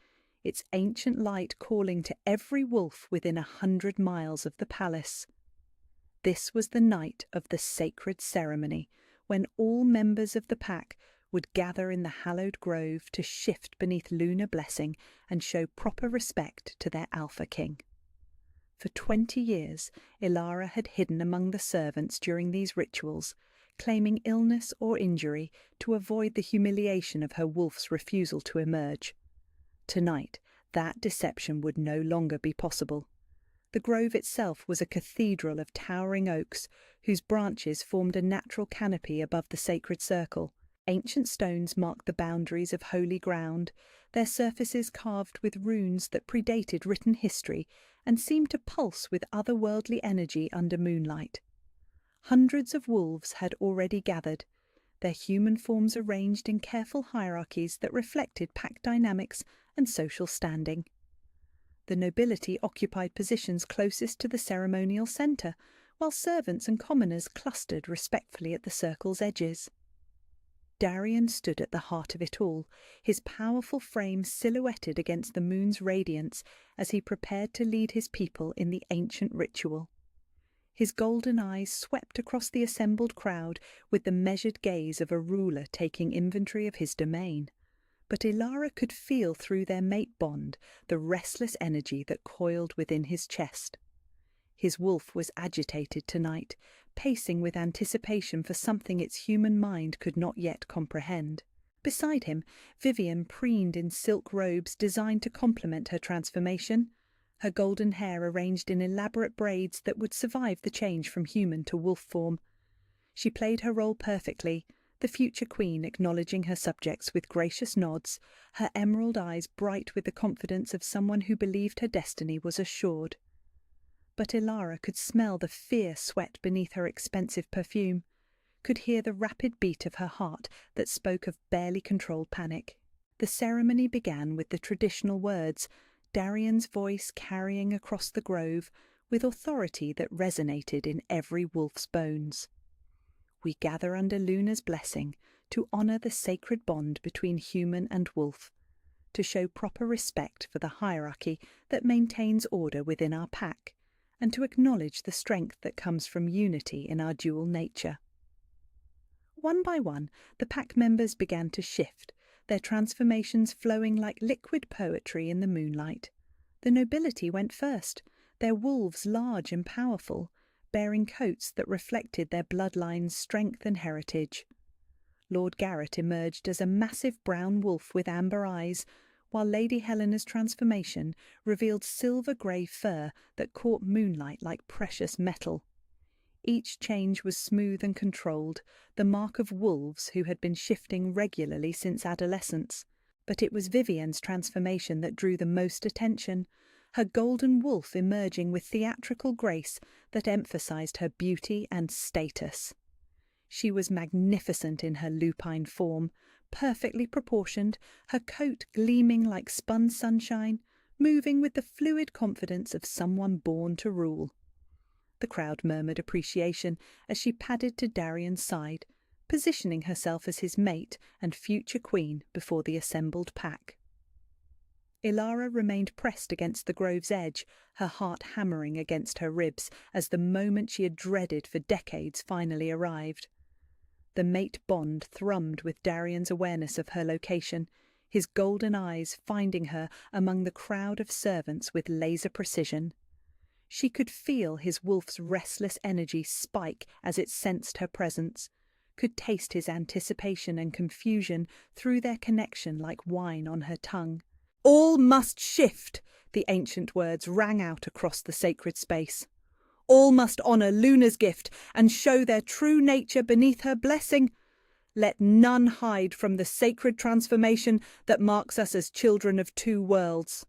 Speaker 1: its ancient light calling to every wolf within 100 miles of the palace. This was the night of the sacred ceremony, when all members of the pack would gather in the hallowed grove to shift beneath lunar blessing and show proper respect to their Alpha King. For 20 years, Ilara had hidden among the servants during these rituals, claiming illness or injury to avoid the humiliation of her wolf's refusal to emerge. Tonight, that deception would no longer be possible. The grove itself was a cathedral of towering oaks, whose branches formed a natural canopy above the sacred circle. Ancient stones marked the boundaries of holy ground, their surfaces carved with runes that predated written history and seemed to pulse with otherworldly energy under moonlight. Hundreds of wolves had already gathered, their human forms arranged in careful hierarchies that reflected pack dynamics and social standing. The nobility occupied positions closest to the ceremonial centre, while servants and commoners clustered respectfully at the circle's edges. Darian stood at the heart of it all, his powerful frame silhouetted against the moon's radiance as he prepared to lead his people in the ancient ritual. His golden eyes swept across the assembled crowd with the measured gaze of a ruler taking inventory of his domain. But Ilara could feel through their mate bond the restless energy that coiled within his chest. His wolf was agitated tonight, pacing with anticipation for something its human mind could not yet comprehend. Beside him, Vivian preened in silk robes designed to complement her transformation, her golden hair arranged in elaborate braids that would survive the change from human to wolf form. She played her role perfectly, the future queen acknowledging her subjects with gracious nods, her emerald eyes bright with the confidence of someone who believed her destiny was assured. But Ilara could smell the fierce sweat beneath her expensive perfume, could hear the rapid beat of her heart that spoke of barely controlled panic. The ceremony began with the traditional words, Darian's voice carrying across the grove with authority that resonated in every wolf's bones. We gather under Luna's blessing to honour the sacred bond between human and wolf, to show proper respect for the hierarchy that maintains order within our pack, and to acknowledge the strength that comes from unity in our dual nature. One by one, the pack members began to shift, their transformations flowing like liquid poetry in the moonlight. The nobility went first, their wolves large and powerful, bearing coats that reflected their bloodline's strength and heritage. Lord Garrett emerged as a massive brown wolf with amber eyes, while Lady Helena's transformation revealed silver-grey fur that caught moonlight like precious metal. Each change was smooth and controlled, the mark of wolves who had been shifting regularly since adolescence. But it was Vivian's transformation that drew the most attention, her golden wolf emerging with theatrical grace that emphasized her beauty and status. She was magnificent in her lupine form, perfectly proportioned, her coat gleaming like spun sunshine, moving with the fluid confidence of someone born to rule. The crowd murmured appreciation as she padded to Darian's side, positioning herself as his mate and future queen before the assembled pack. Ilara remained pressed against the grove's edge, her heart hammering against her ribs as the moment she had dreaded for decades finally arrived. The mate bond thrummed with Darian's awareness of her location, his golden eyes finding her among the crowd of servants with laser precision. She could feel his wolf's restless energy spike as it sensed her presence, could taste his anticipation and confusion through their connection like wine on her tongue. All must shift, the ancient words rang out across the sacred space. All must honour Luna's gift and show their true nature beneath her blessing. Let none hide from the sacred transformation that marks us as children of two worlds.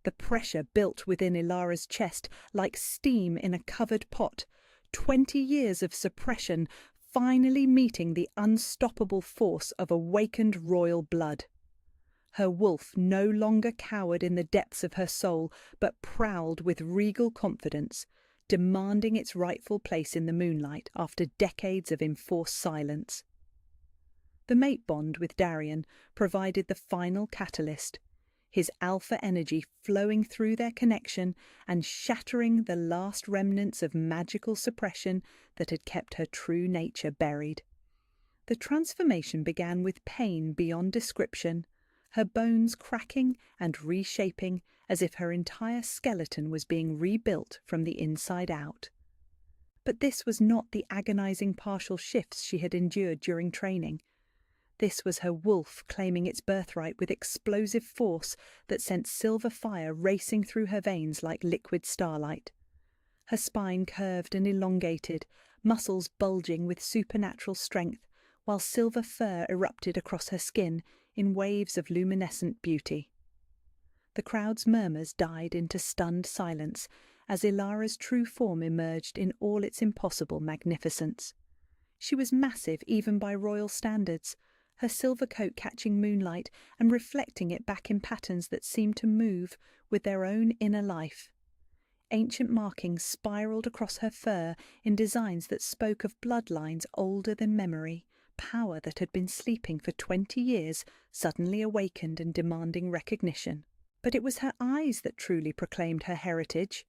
Speaker 1: The pressure built within Ilara's chest like steam in a covered pot, 20 years of suppression finally meeting the unstoppable force of awakened royal blood. Her wolf no longer cowered in the depths of her soul, but prowled with regal confidence, demanding its rightful place in the moonlight after decades of enforced silence. The mate bond with Darian provided the final catalyst, his alpha energy flowing through their connection and shattering the last remnants of magical suppression that had kept her true nature buried. The transformation began with pain beyond description, her bones cracking and reshaping as if her entire skeleton was being rebuilt from the inside out. But this was not the agonizing partial shifts she had endured during training. This was her wolf claiming its birthright with explosive force that sent silver fire racing through her veins like liquid starlight. Her spine curved and elongated, muscles bulging with supernatural strength, while silver fur erupted across her skin in waves of luminescent beauty. The crowd's murmurs died into stunned silence as Ilara's true form emerged in all its impossible magnificence. She was massive even by royal standards, her silver coat catching moonlight and reflecting it back in patterns that seemed to move with their own inner life. Ancient markings spiraled across her fur in designs that spoke of bloodlines older than memory, power that had been sleeping for 20 years, suddenly awakened and demanding recognition. But it was her eyes that truly proclaimed her heritage,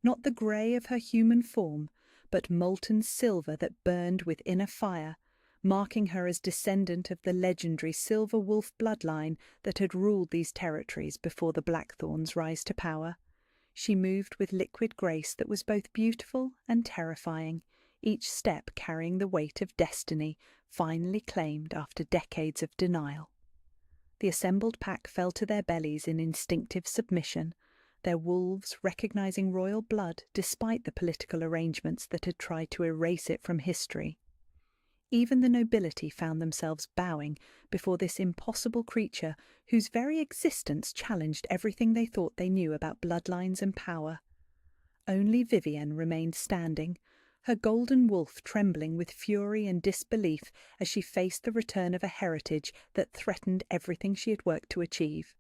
Speaker 1: not the grey of her human form, but molten silver that burned with inner fire, marking her as descendant of the legendary silver wolf bloodline that had ruled these territories before the Blackthorns' rise to power. She moved with liquid grace that was both beautiful and terrifying, each step carrying the weight of destiny, finally claimed after decades of denial. The assembled pack fell to their bellies in instinctive submission, their wolves recognizing royal blood despite the political arrangements that had tried to erase it from history. Even the nobility found themselves bowing before this impossible creature whose very existence challenged everything they thought they knew about bloodlines and power. Only Vivienne remained standing, her golden wolf trembling with fury and disbelief as she faced the return of a heritage that threatened everything she had worked to achieve.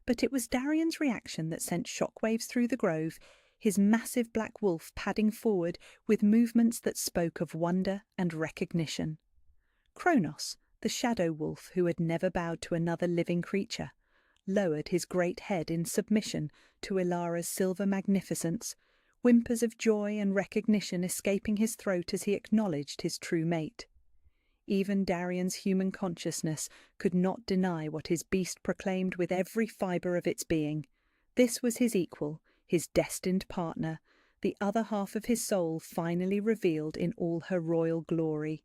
Speaker 1: But it was Darian's reaction that sent shockwaves through the grove, his massive black wolf padding forward with movements that spoke of wonder and recognition. Kronos, the shadow wolf who had never bowed to another living creature, lowered his great head in submission to Ilara's silver magnificence, whimpers of joy and recognition escaping his throat as he acknowledged his true mate. Even Darian's human consciousness could not deny what his beast proclaimed with every fibre of its being. This was his equal, his destined partner, the other half of his soul finally revealed in all her royal glory.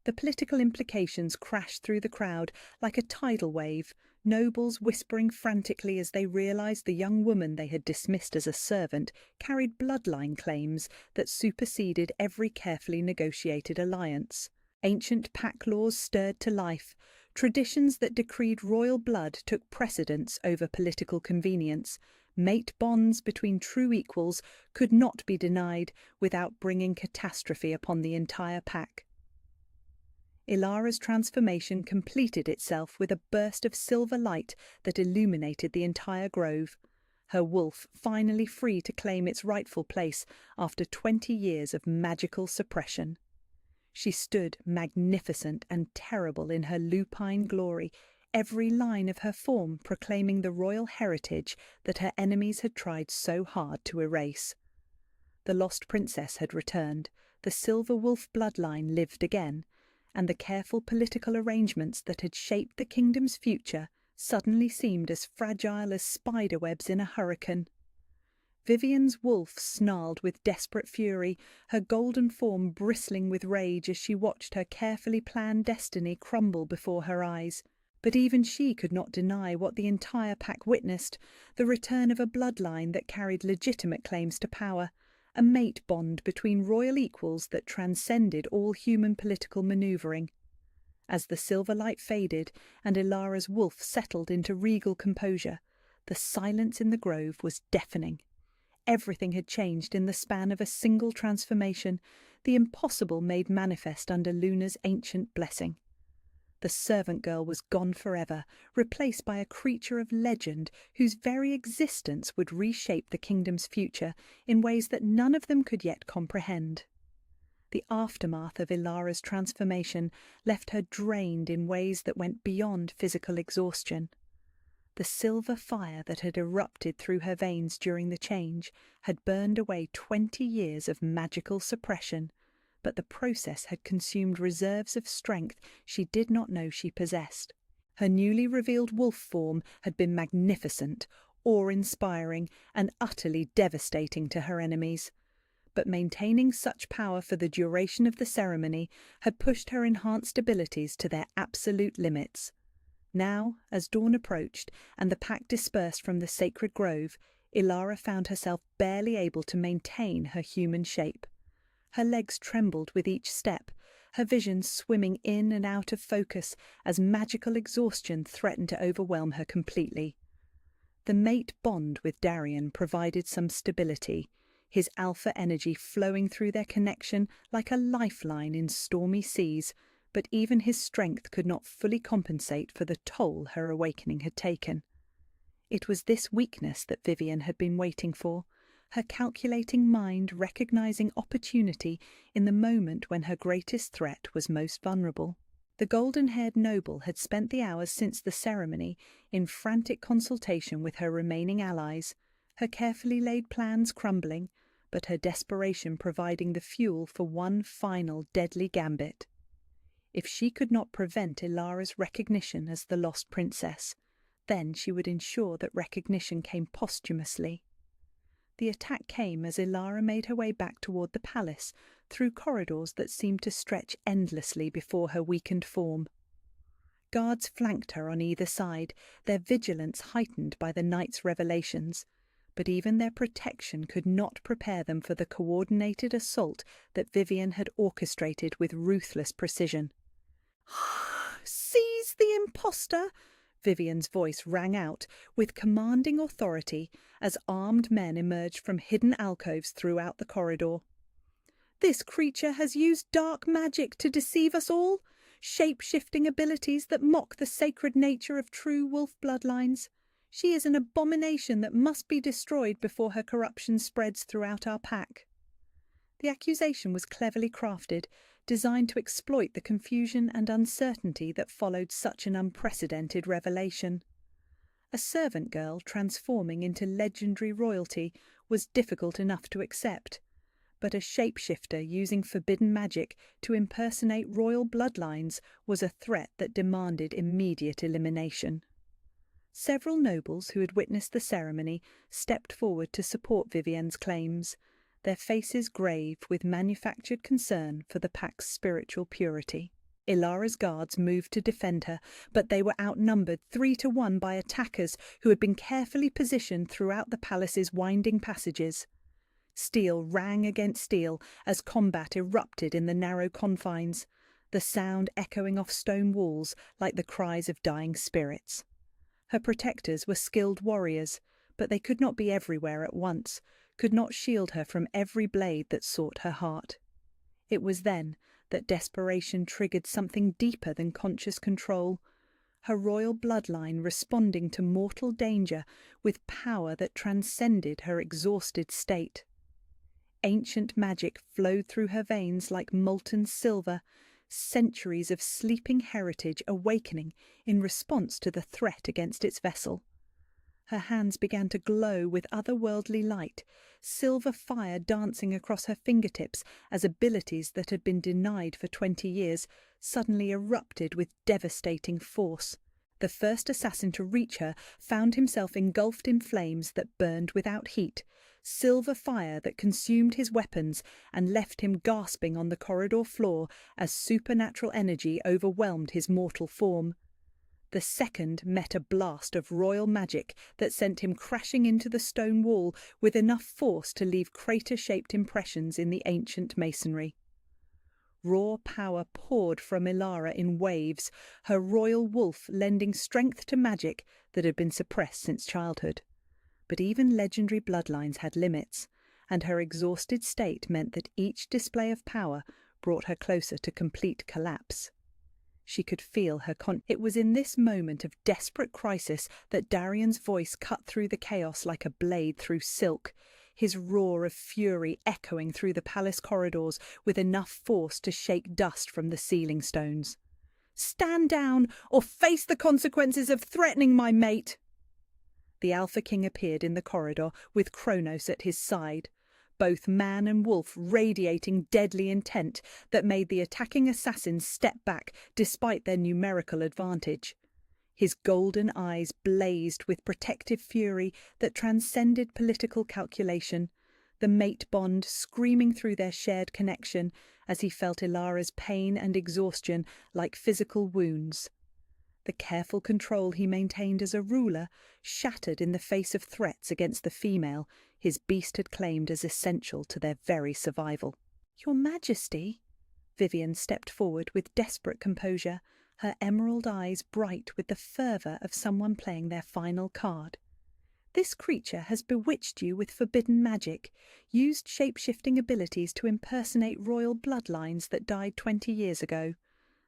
Speaker 1: The political implications crashed through the crowd like a tidal wave, nobles whispering frantically as they realized the young woman they had dismissed as a servant carried bloodline claims that superseded every carefully negotiated alliance. Ancient pack laws stirred to life. Traditions that decreed royal blood took precedence over political convenience. Mate bonds between true equals could not be denied without bringing catastrophe upon the entire pack. Ilara's transformation completed itself with a burst of silver light that illuminated the entire grove, her wolf finally free to claim its rightful place after 20 years of magical suppression. She stood magnificent and terrible in her lupine glory, every line of her form proclaiming the royal heritage that her enemies had tried so hard to erase. The lost princess had returned, the silver wolf bloodline lived again, and the careful political arrangements that had shaped the kingdom's future suddenly seemed as fragile as spiderwebs in a hurricane. Vivienne's wolf snarled with desperate fury, her golden form bristling with rage as she watched her carefully planned destiny crumble before her eyes. But even she could not deny what the entire pack witnessed, the return of a bloodline that carried legitimate claims to power, a mate bond between royal equals that transcended all human political manoeuvring. As the silver light faded and Ilara's wolf settled into regal composure, the silence in the grove was deafening. Everything had changed in the span of a single transformation, the impossible made manifest under Luna's ancient blessing. The servant girl was gone forever, replaced by a creature of legend whose very existence would reshape the kingdom's future in ways that none of them could yet comprehend. The aftermath of Ilara's transformation left her drained in ways that went beyond physical exhaustion. The silver fire that had erupted through her veins during the change had burned away 20 years of magical suppression, but the process had consumed reserves of strength she did not know she possessed. Her newly revealed wolf form had been magnificent, awe-inspiring, and utterly devastating to her enemies. But maintaining such power for the duration of the ceremony had pushed her enhanced abilities to their absolute limits. Now, as dawn approached and the pack dispersed from the sacred grove, Ilara found herself barely able to maintain her human shape. Her legs trembled with each step, her vision swimming in and out of focus as magical exhaustion threatened to overwhelm her completely. The mate bond with Darian provided some stability, his alpha energy flowing through their connection like a lifeline in stormy seas, but even his strength could not fully compensate for the toll her awakening had taken. It was this weakness that Vivian had been waiting for, her calculating mind recognizing opportunity in the moment when her greatest threat was most vulnerable. The golden-haired noble had spent the hours since the ceremony in frantic consultation with her remaining allies, her carefully laid plans crumbling, but her desperation providing the fuel for one final deadly gambit. If she could not prevent Ilara's recognition as the lost princess, then she would ensure that recognition came posthumously. The attack came as Ilara made her way back toward the palace, through corridors that seemed to stretch endlessly before her weakened form. Guards flanked her on either side, their vigilance heightened by the night's revelations, but even their protection could not prepare them for the coordinated assault that Vivian had orchestrated with ruthless precision. "Seize the impostor!" Vivian's voice rang out with commanding authority as armed men emerged from hidden alcoves throughout the corridor. "This creature has used dark magic to deceive us all, shape-shifting abilities that mock the sacred nature of true wolf bloodlines. She is an abomination that must be destroyed before her corruption spreads throughout our pack." The accusation was cleverly crafted, designed to exploit the confusion and uncertainty that followed such an unprecedented revelation. A servant girl transforming into legendary royalty was difficult enough to accept, but a shapeshifter using forbidden magic to impersonate royal bloodlines was a threat that demanded immediate elimination. Several nobles who had witnessed the ceremony stepped forward to support Vivian's claims, their faces grave with manufactured concern for the pack's spiritual purity. Ilara's guards moved to defend her, but they were outnumbered 3-1 by attackers who had been carefully positioned throughout the palace's winding passages. Steel rang against steel as combat erupted in the narrow confines, the sound echoing off stone walls like the cries of dying spirits. Her protectors were skilled warriors, but they could not be everywhere at once, could not shield her from every blade that sought her heart. It was then that desperation triggered something deeper than conscious control, her royal bloodline responding to mortal danger with power that transcended her exhausted state. Ancient magic flowed through her veins like molten silver, centuries of sleeping heritage awakening in response to the threat against its vessel. Her hands began to glow with otherworldly light, silver fire dancing across her fingertips as abilities that had been denied for 20 years suddenly erupted with devastating force. The first assassin to reach her found himself engulfed in flames that burned without heat, silver fire that consumed his weapons and left him gasping on the corridor floor as supernatural energy overwhelmed his mortal form. The second met a blast of royal magic that sent him crashing into the stone wall with enough force to leave crater-shaped impressions in the ancient masonry. Raw power poured from Ilara in waves, her royal wolf lending strength to magic that had been suppressed since childhood. But even legendary bloodlines had limits, and her exhausted state meant that each display of power brought her closer to complete collapse. She could feel her It was in this moment of desperate crisis that Darian's voice cut through the chaos like a blade through silk, his roar of fury echoing through the palace corridors with enough force to shake dust from the ceiling stones. "Stand down, or face the consequences of threatening my mate!" The Alpha King appeared in the corridor with Kronos at his side, both man and wolf radiating deadly intent that made the attacking assassins step back despite their numerical advantage. His golden eyes blazed with protective fury that transcended political calculation, the mate bond screaming through their shared connection as he felt Ilara's pain and exhaustion like physical wounds. The careful control he maintained as a ruler shattered in the face of threats against the female his beast had claimed as essential to their very survival. "Your Majesty," Vivian stepped forward with desperate composure, her emerald eyes bright with the fervour of someone playing their final card. "This creature has bewitched you with forbidden magic, used shape-shifting abilities to impersonate royal bloodlines that died 20 years ago.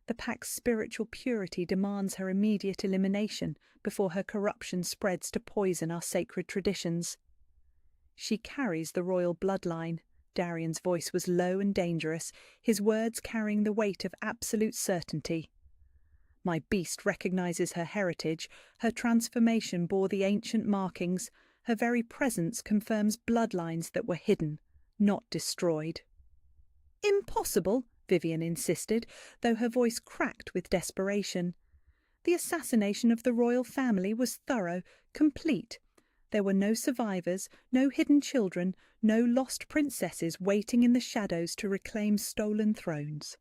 Speaker 1: The pack's spiritual purity demands her immediate elimination before her corruption spreads to poison our sacred traditions." "She carries the royal bloodline." Darian's voice was low and dangerous, his words carrying the weight of absolute certainty. "My beast recognizes her heritage, her transformation bore the ancient markings, her very presence confirms bloodlines that were hidden, not destroyed." "Impossible," Vivian insisted, though her voice cracked with desperation. "The assassination of the royal family was thorough, complete. There were no survivors, no hidden children, no lost princesses waiting in the shadows to reclaim stolen thrones."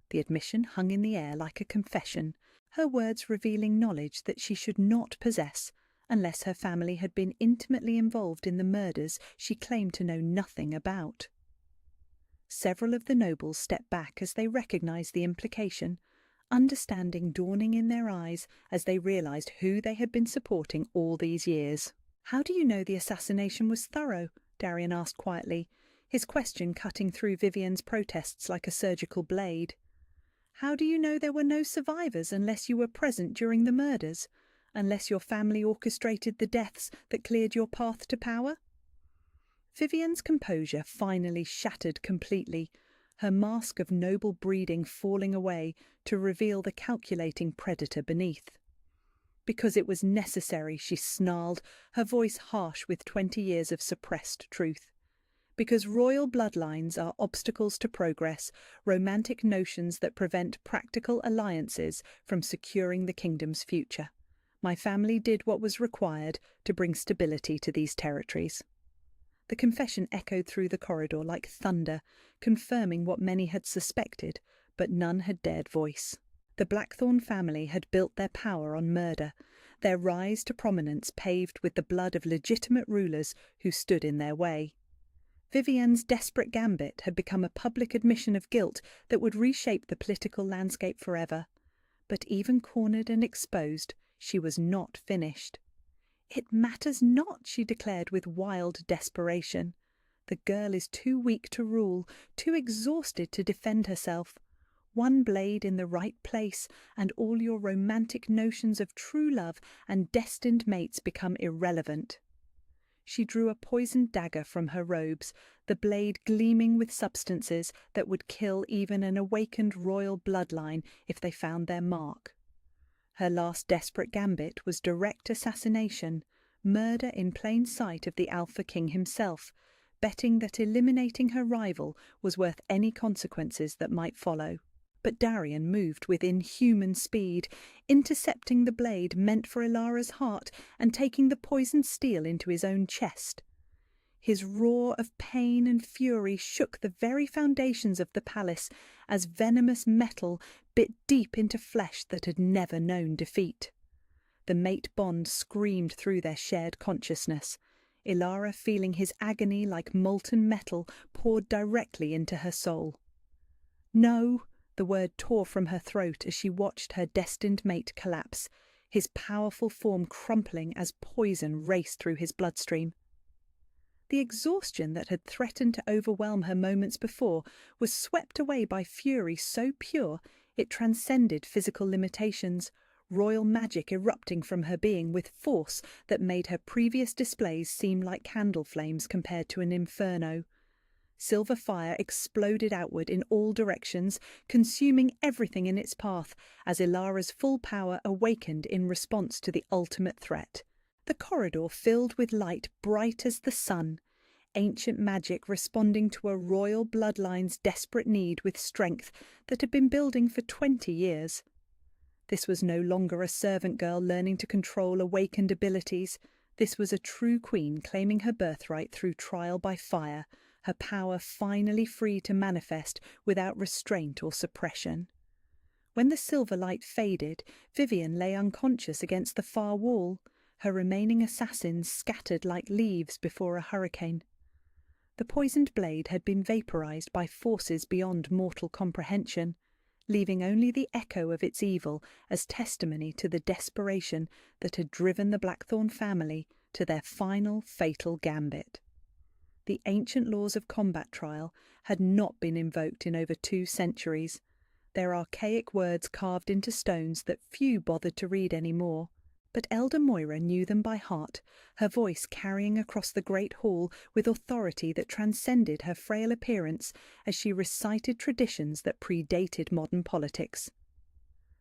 Speaker 1: The admission hung in the air like a confession, her words revealing knowledge that she should not possess, unless her family had been intimately involved in the murders she claimed to know nothing about. Several of the nobles stepped back as they recognized the implication, understanding dawning in their eyes as they realized who they had been supporting all these years. "How do you know the assassination was thorough?" Darian asked quietly, his question cutting through Vivian's protests like a surgical blade. "How do you know there were no survivors unless you were present during the murders? Unless your family orchestrated the deaths that cleared your path to power?" Vivian's composure finally shattered completely, her mask of noble breeding falling away to reveal the calculating predator beneath. "Because it was necessary," she snarled, her voice harsh with 20 years of suppressed truth. "Because royal bloodlines are obstacles to progress, romantic notions that prevent practical alliances from securing the kingdom's future. My family did what was required to bring stability to these territories." The confession echoed through the corridor like thunder, confirming what many had suspected, but none had dared voice. The Blackthorn family had built their power on murder, their rise to prominence paved with the blood of legitimate rulers who stood in their way. Vivian's desperate gambit had become a public admission of guilt that would reshape the political landscape forever. But even cornered and exposed, she was not finished. "It matters not," she declared with wild desperation. "The girl is too weak to rule, too exhausted to defend herself. One blade in the right place, and all your romantic notions of true love and destined mates become irrelevant." She drew a poisoned dagger from her robes, the blade gleaming with substances that would kill even an awakened royal bloodline if they found their mark. Her last desperate gambit was direct assassination, murder in plain sight of the Alpha King himself, betting that eliminating her rival was worth any consequences that might follow. But Darian moved with inhuman speed, intercepting the blade meant for Ilara's heart and taking the poisoned steel into his own chest. His roar of pain and fury shook the very foundations of the palace as venomous metal bit deep into flesh that had never known defeat. The mate bond screamed through their shared consciousness, Ilara feeling his agony like molten metal poured directly into her soul. "No!" The word tore from her throat as she watched her destined mate collapse, his powerful form crumpling as poison raced through his bloodstream. The exhaustion that had threatened to overwhelm her moments before was swept away by fury so pure it transcended physical limitations, royal magic erupting from her being with force that made her previous displays seem like candle flames compared to an inferno. Silver fire exploded outward in all directions, consuming everything in its path as Ilara's full power awakened in response to the ultimate threat. The corridor filled with light bright as the sun. ancient magic responding to a royal bloodline's desperate need with strength that had been building for 20 years. This was no longer a servant girl learning to control awakened abilities. This was a true queen claiming her birthright through trial by fire, her power finally free to manifest without restraint or suppression. When the silver light faded, Vivian lay unconscious against the far wall, her remaining assassins scattered like leaves before a hurricane. The poisoned blade had been vaporized by forces beyond mortal comprehension, leaving only the echo of its evil as testimony to the desperation that had driven the Blackthorn family to their final fatal gambit. The ancient laws of combat trial had not been invoked in over 2 centuries, their archaic words carved into stones that few bothered to read any more. But Elder Moira knew them by heart, her voice carrying across the great hall with authority that transcended her frail appearance as she recited traditions that predated modern politics.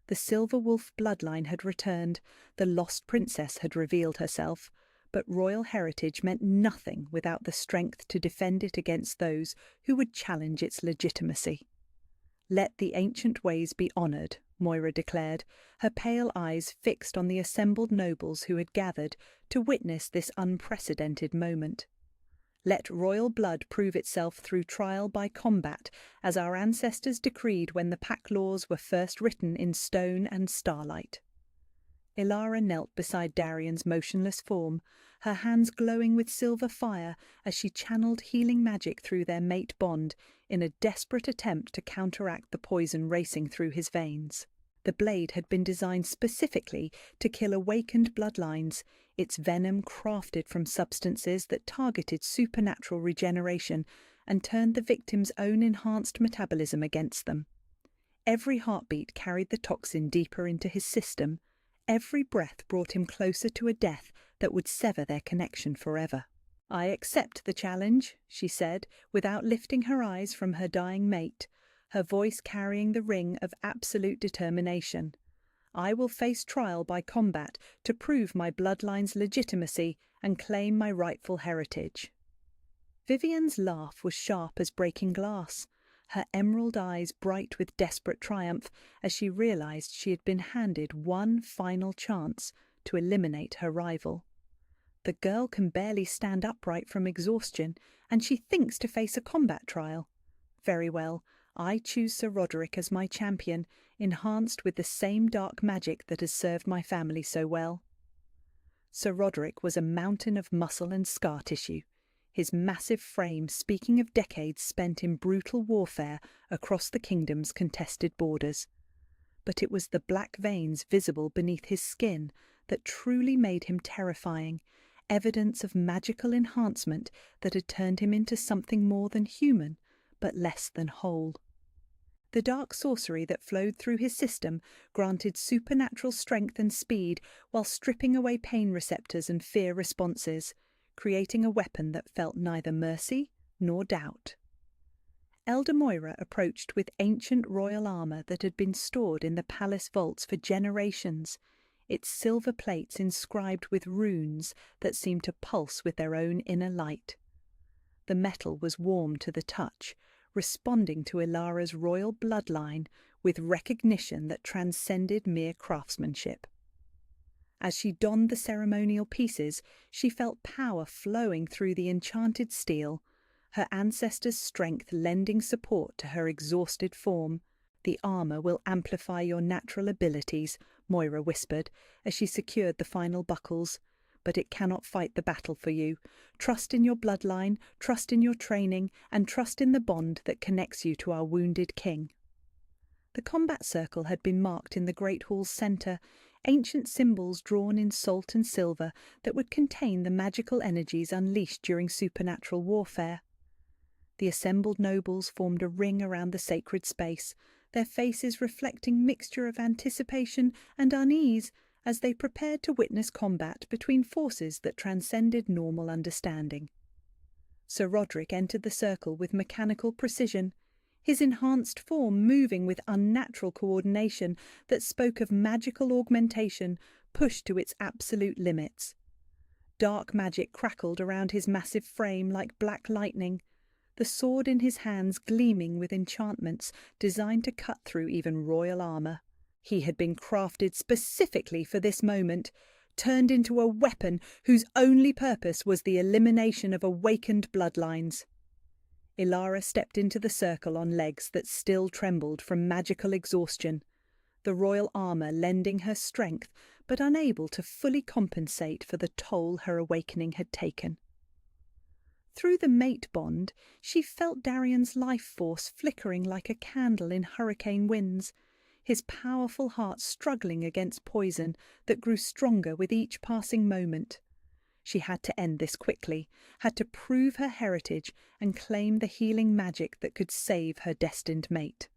Speaker 1: The Silver Wolf bloodline had returned, the lost princess had revealed herself, but royal heritage meant nothing without the strength to defend it against those who would challenge its legitimacy. "Let the ancient ways be honoured," Moira declared, her pale eyes fixed on the assembled nobles who had gathered to witness this unprecedented moment. "Let royal blood prove itself through trial by combat, as our ancestors decreed when the pack laws were first written in stone and starlight." Ilara knelt beside Darian's motionless form, her hands glowing with silver fire as she channeled healing magic through their mate bond in a desperate attempt to counteract the poison racing through his veins. The blade had been designed specifically to kill awakened bloodlines, its venom crafted from substances that targeted supernatural regeneration and turned the victim's own enhanced metabolism against them. Every heartbeat carried the toxin deeper into his system. Every breath brought him closer to a death that would sever their connection forever. "I accept the challenge," she said, without lifting her eyes from her dying mate, her voice carrying the ring of absolute determination. "I will face trial by combat to prove my bloodline's legitimacy and claim my rightful heritage." Vivian's laugh was sharp as breaking glass, her emerald eyes bright with desperate triumph as she realized she had been handed one final chance to eliminate her rival. The girl can barely stand upright from exhaustion, and she thinks to face a combat trial. Very well, I choose Sir Roderick as my champion, enhanced with the same dark magic that has served my family so well. Sir Roderick was a mountain of muscle and scar tissue, his massive frame speaking of decades spent in brutal warfare across the kingdom's contested borders. But it was the black veins visible beneath his skin that truly made him terrifying, evidence of magical enhancement that had turned him into something more than human, but less than whole. The dark sorcery that flowed through his system granted supernatural strength and speed while stripping away pain receptors and fear responses, creating a weapon that felt neither mercy nor doubt. Elder Moira approached with ancient royal armour that had been stored in the palace vaults for generations, its silver plates inscribed with runes that seemed to pulse with their own inner light. The metal was warm to the touch, responding to Ilara's royal bloodline with recognition that transcended mere craftsmanship. As she donned the ceremonial pieces, she felt power flowing through the enchanted steel, her ancestors' strength lending support to her exhausted form. "The armour will amplify your natural abilities," Moira whispered as she secured the final buckles, "but it cannot fight the battle for you. Trust in your bloodline, trust in your training, and trust in the bond that connects you to our wounded king." The combat circle had been marked in the great hall's centre, ancient symbols drawn in salt and silver that would contain the magical energies unleashed during supernatural warfare. The assembled nobles formed a ring around the sacred space, their faces reflecting mixture of anticipation and unease as they prepared to witness combat between forces that transcended normal understanding. Sir Roderick entered the circle with mechanical precision, his enhanced form moving with unnatural coordination that spoke of magical augmentation pushed to its absolute limits. Dark magic crackled around his massive frame like black lightning, the sword in his hands gleaming with enchantments designed to cut through even royal armor. He had been crafted specifically for this moment, turned into a weapon whose only purpose was the elimination of awakened bloodlines. Ilara stepped into the circle on legs that still trembled from magical exhaustion, the royal armor lending her strength but unable to fully compensate for the toll her awakening had taken. Through the mate bond, she felt Darian's life force flickering like a candle in hurricane winds, his powerful heart struggling against poison that grew stronger with each passing moment. She had to end this quickly, had to prove her heritage and claim the healing magic that could save her destined mate.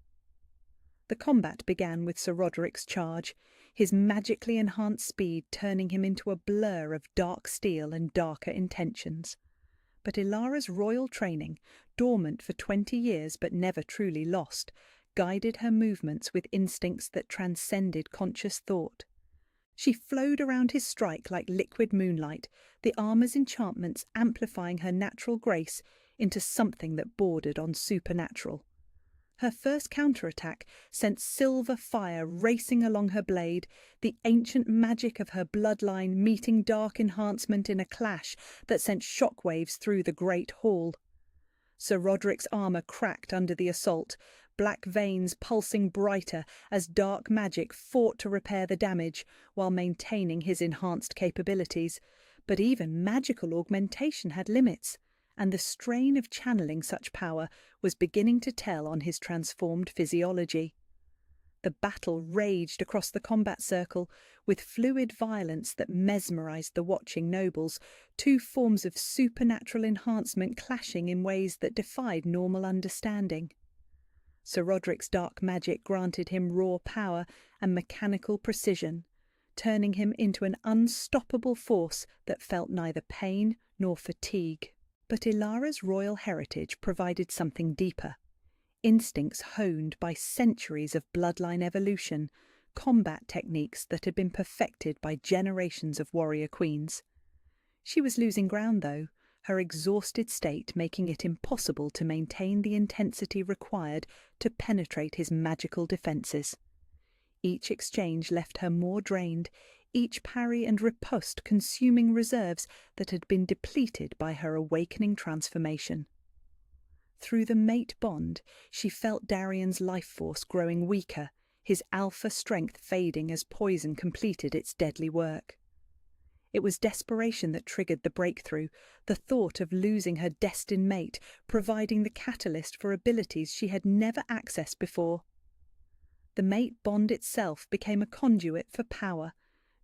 Speaker 1: The combat began with Sir Roderick's charge, his magically enhanced speed turning him into a blur of dark steel and darker intentions. But Ilara's royal training, dormant for 20 years but never truly lost, guided her movements with instincts that transcended conscious thought. She flowed around his strike like liquid moonlight, the armor's enchantments amplifying her natural grace into something that bordered on supernatural. Her first counterattack sent silver fire racing along her blade, the ancient magic of her bloodline meeting dark enhancement in a clash that sent shockwaves through the great hall. Sir Roderick's armour cracked under the assault, black veins pulsing brighter as dark magic fought to repair the damage while maintaining his enhanced capabilities. But even magical augmentation had limits, and the strain of channeling such power was beginning to tell on his transformed physiology. The battle raged across the combat circle with fluid violence that mesmerized the watching nobles, two forms of supernatural enhancement clashing in ways that defied normal understanding. Sir Roderick's dark magic granted him raw power and mechanical precision, turning him into an unstoppable force that felt neither pain nor fatigue. But Ilara's royal heritage provided something deeper. Instincts honed by centuries of bloodline evolution, combat techniques that had been perfected by generations of warrior queens. She was losing ground, though, her exhausted state making it impossible to maintain the intensity required to penetrate his magical defences. Each exchange left her more drained, each parry and riposte consuming reserves that had been depleted by her awakening transformation. Through the mate bond, she felt Darian's life force growing weaker, his alpha strength fading as poison completed its deadly work. It was desperation that triggered the breakthrough, the thought of losing her destined mate providing the catalyst for abilities she had never accessed before. The mate bond itself became a conduit for power,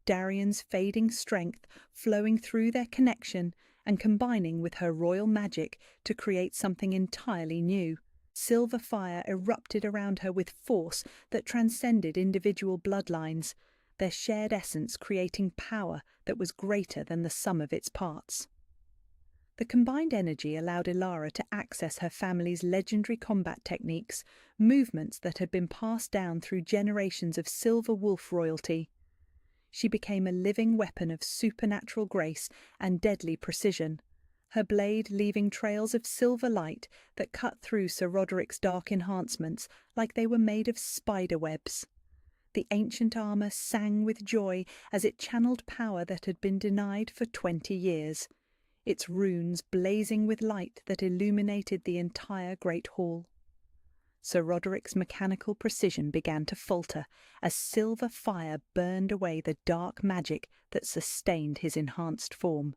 Speaker 1: Darian's fading strength flowing through their connection and combining with her royal magic to create something entirely new. Silver fire erupted around her with force that transcended individual bloodlines, their shared essence creating power that was greater than the sum of its parts. The combined energy allowed Ilara to access her family's legendary combat techniques, movements that had been passed down through generations of Silver Wolf royalty. She became a living weapon of supernatural grace and deadly precision, her blade leaving trails of silver light that cut through Sir Roderick's dark enhancements like they were made of spider webs. The ancient armour sang with joy as it channeled power that had been denied for 20 years, its runes blazing with light that illuminated the entire great hall. Sir Roderick's mechanical precision began to falter as silver fire burned away the dark magic that sustained his enhanced form.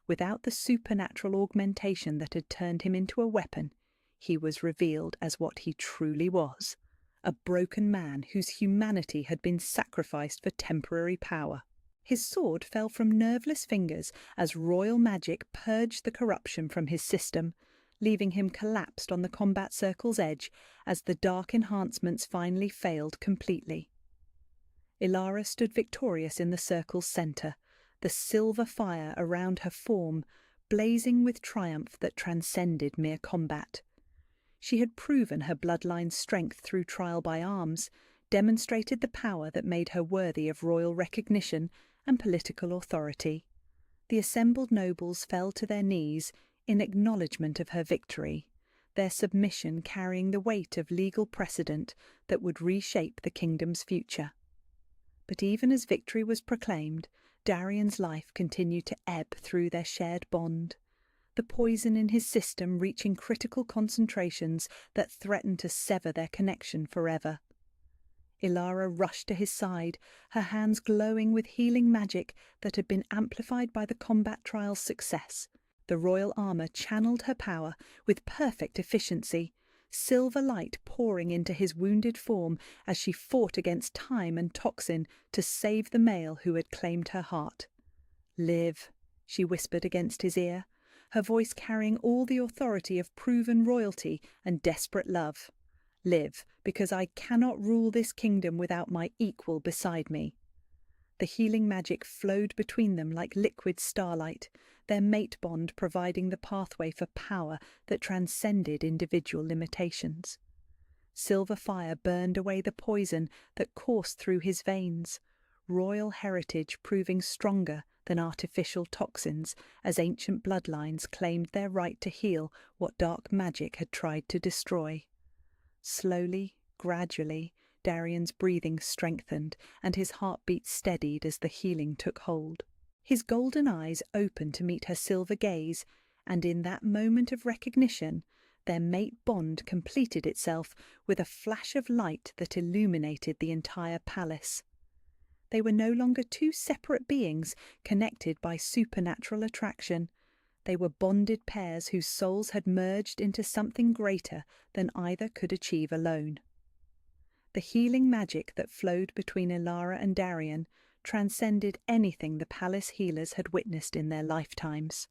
Speaker 1: Without the supernatural augmentation that had turned him into a weapon, he was revealed as what he truly was, a broken man whose humanity had been sacrificed for temporary power. His sword fell from nerveless fingers as royal magic purged the corruption from his system, leaving him collapsed on the combat circle's edge as the dark enhancements finally failed completely. Ilara stood victorious in the circle's centre, the silver fire around her form blazing with triumph that transcended mere combat. She had proven her bloodline's strength through trial by arms, demonstrated the power that made her worthy of royal recognition and political authority. The assembled nobles fell to their knees in acknowledgement of her victory, their submission carrying the weight of legal precedent that would reshape the kingdom's future. But even as victory was proclaimed, Darian's life continued to ebb through their shared bond, the poison in his system reaching critical concentrations that threatened to sever their connection forever. Ilara rushed to his side, her hands glowing with healing magic that had been amplified by the combat trial's success. The royal armour channeled her power with perfect efficiency, silver light pouring into his wounded form as she fought against time and toxin to save the male who had claimed her heart. "Live," she whispered against his ear, her voice carrying all the authority of proven royalty and desperate love. "Live, because I cannot rule this kingdom without my equal beside me." The healing magic flowed between them like liquid starlight, their mate bond providing the pathway for power that transcended individual limitations. Silver fire burned away the poison that coursed through his veins, royal heritage proving stronger than artificial toxins as ancient bloodlines claimed their right to heal what dark magic had tried to destroy. Slowly, gradually, Darian's breathing strengthened and his heartbeat steadied as the healing took hold. His golden eyes opened to meet her silver gaze, and in that moment of recognition, their mate bond completed itself with a flash of light that illuminated the entire palace. They were no longer two separate beings connected by supernatural attraction. They were bonded pairs whose souls had merged into something greater than either could achieve alone. The healing magic that flowed between Ilara and Darian transcended anything the palace healers had witnessed in their lifetimes.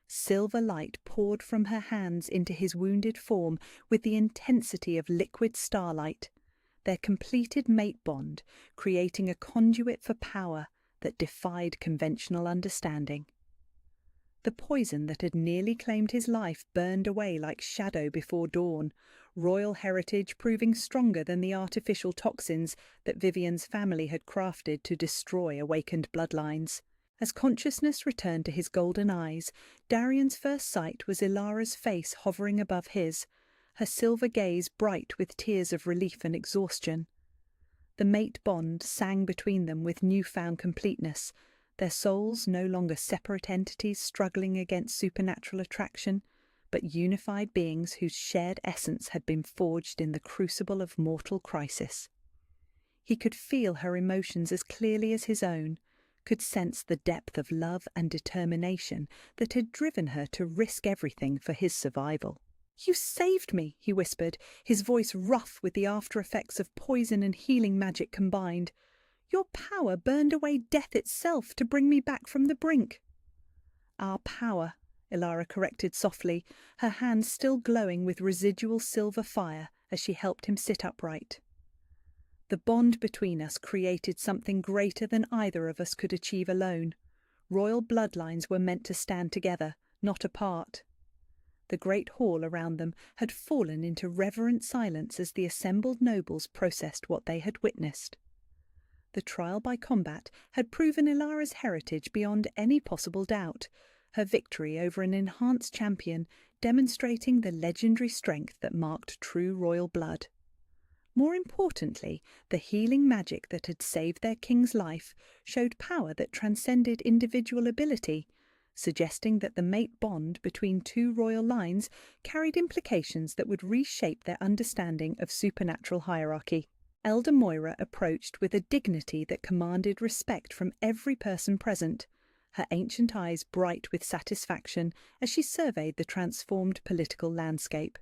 Speaker 1: Silver light poured from her hands into his wounded form with the intensity of liquid starlight, their completed mate bond creating a conduit for power that defied conventional understanding. The poison that had nearly claimed his life burned away like shadow before dawn, royal heritage proving stronger than the artificial toxins that Vivian's family had crafted to destroy awakened bloodlines. As consciousness returned to his golden eyes, Darian's first sight was Ilara's face hovering above his, her silver gaze bright with tears of relief and exhaustion. The mate bond sang between them with newfound completeness, their souls no longer separate entities struggling against supernatural attraction, but unified beings whose shared essence had been forged in the crucible of mortal crisis. He could feel her emotions as clearly as his own, could sense the depth of love and determination that had driven her to risk everything for his survival. "You saved me," he whispered, his voice rough with the after-effects of poison and healing magic combined. "Your power burned away death itself to bring me back from the brink." "Our power," Ilara corrected softly, her hands still glowing with residual silver fire as she helped him sit upright. "The bond between us created something greater than either of us could achieve alone. Royal bloodlines were meant to stand together, not apart." The great hall around them had fallen into reverent silence as the assembled nobles processed what they had witnessed. The trial by combat had proven Ilara's heritage beyond any possible doubt, her victory over an enhanced champion demonstrating the legendary strength that marked true royal blood. More importantly, the healing magic that had saved their king's life showed power that transcended individual ability, suggesting that the mate bond between two royal lines carried implications that would reshape their understanding of supernatural hierarchy. Elder Moira approached with a dignity that commanded respect from every person present, her ancient eyes bright with satisfaction as she surveyed the transformed political landscape.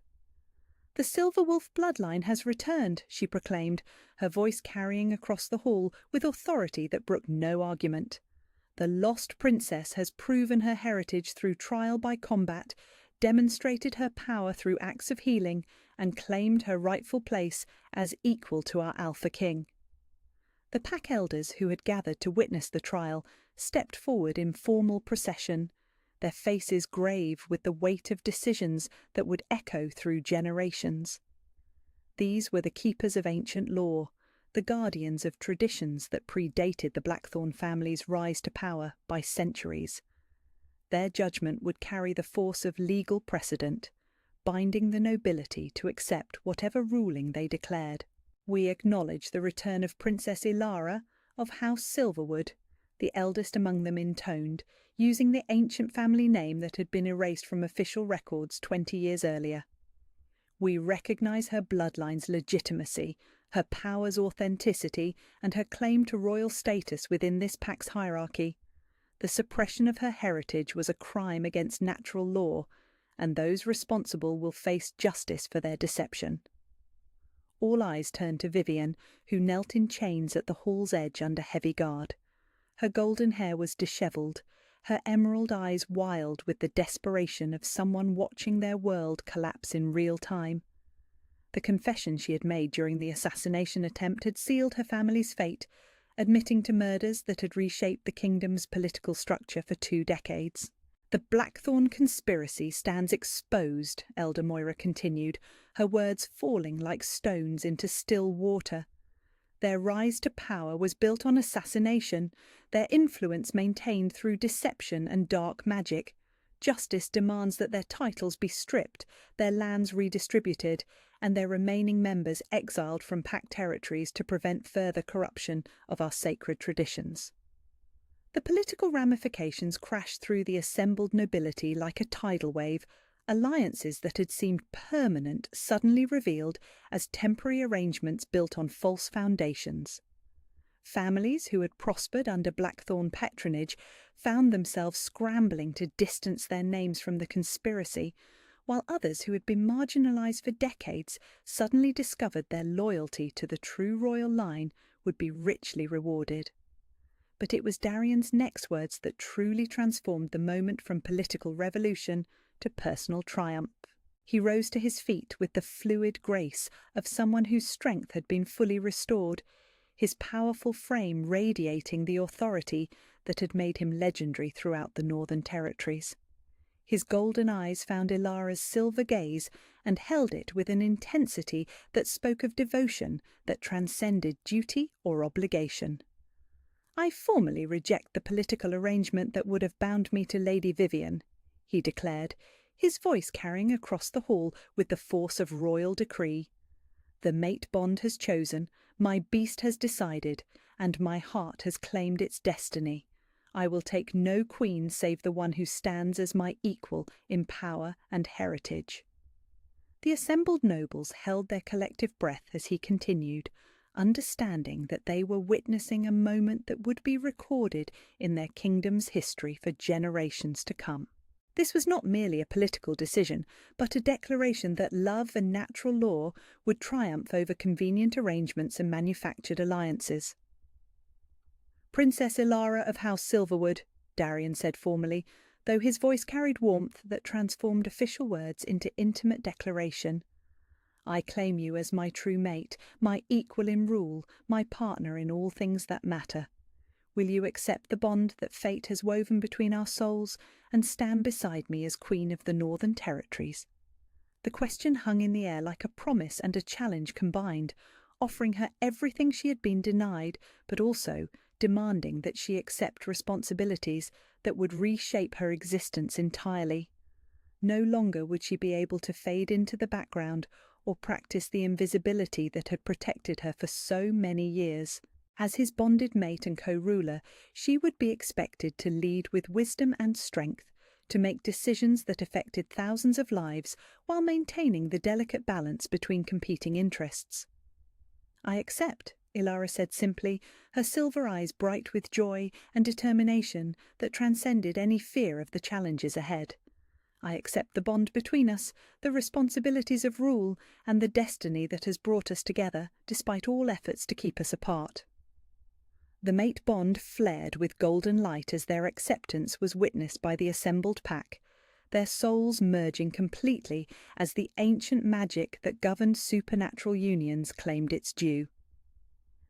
Speaker 1: "The Silver Wolf bloodline has returned," she proclaimed, her voice carrying across the hall with authority that brooked no argument. "The lost princess has proven her heritage through trial by combat, demonstrated her power through acts of healing, and claimed her rightful place as equal to our Alpha King." The pack elders who had gathered to witness the trial stepped forward in formal procession, their faces grave with the weight of decisions that would echo through generations. These were the keepers of ancient law, the guardians of traditions that predated the Blackthorn family's rise to power by centuries. Their judgment would carry the force of legal precedent, binding the nobility to accept whatever ruling they declared. We acknowledge the return of Princess Ilara of House Silverwood, the eldest among them intoned, using the ancient family name that had been erased from official records 20 years earlier. We recognize her bloodline's legitimacy, her power's authenticity, and her claim to royal status within this pack's hierarchy. The suppression of her heritage was a crime against natural law, and those responsible will face justice for their deception. All eyes turned to Vivian, who knelt in chains at the hall's edge under heavy guard. Her golden hair was dishevelled, her emerald eyes wild with the desperation of someone watching their world collapse in real time. The confession she had made during the assassination attempt had sealed her family's fate, admitting to murders that had reshaped the kingdom's political structure for 2 decades. "The Blackthorn conspiracy stands exposed," Elder Moira continued, her words falling like stones into still water. "Their rise to power was built on assassination, their influence maintained through deception and dark magic. Justice demands that their titles be stripped, their lands redistributed, and their remaining members exiled from packed territories to prevent further corruption of our sacred traditions." The political ramifications crashed through the assembled nobility like a tidal wave. Alliances that had seemed permanent suddenly revealed as temporary arrangements built on false foundations. Families who had prospered under Blackthorn patronage found themselves scrambling to distance their names from the conspiracy, while others who had been marginalised for decades suddenly discovered their loyalty to the true royal line would be richly rewarded. But it was Darian's next words that truly transformed the moment from political revolution to personal triumph. He rose to his feet with the fluid grace of someone whose strength had been fully restored, his powerful frame radiating the authority that had made him legendary throughout the Northern Territories. His golden eyes found Ilara's silver gaze and held it with an intensity that spoke of devotion that transcended duty or obligation. "I formally reject the political arrangement that would have bound me to Lady Vivian," he declared, his voice carrying across the hall with the force of royal decree. "The mate bond has chosen, my beast has decided, and my heart has claimed its destiny. I will take no queen save the one who stands as my equal in power and heritage." The assembled nobles held their collective breath as he continued, understanding that they were witnessing a moment that would be recorded in their kingdom's history for generations to come. This was not merely a political decision, but a declaration that love and natural law would triumph over convenient arrangements and manufactured alliances. "Princess Ilara of House Silverwood," Darian said formally, though his voice carried warmth that transformed official words into intimate declaration. "I claim you as my true mate, my equal in rule, my partner in all things that matter. Will you accept the bond that fate has woven between our souls and stand beside me as Queen of the Northern Territories?" The question hung in the air like a promise and a challenge combined, offering her everything she had been denied, but also demanding that she accept responsibilities that would reshape her existence entirely. No longer would she be able to fade into the background or practice the invisibility that had protected her for so many years. As his bonded mate and co-ruler, she would be expected to lead with wisdom and strength, to make decisions that affected thousands of lives while maintaining the delicate balance between competing interests. "I accept," Ilara said simply, her silver eyes bright with joy and determination that transcended any fear of the challenges ahead. "I accept the bond between us, the responsibilities of rule, and the destiny that has brought us together, despite all efforts to keep us apart." The mate bond flared with golden light as their acceptance was witnessed by the assembled pack, their souls merging completely as the ancient magic that governed supernatural unions claimed its due.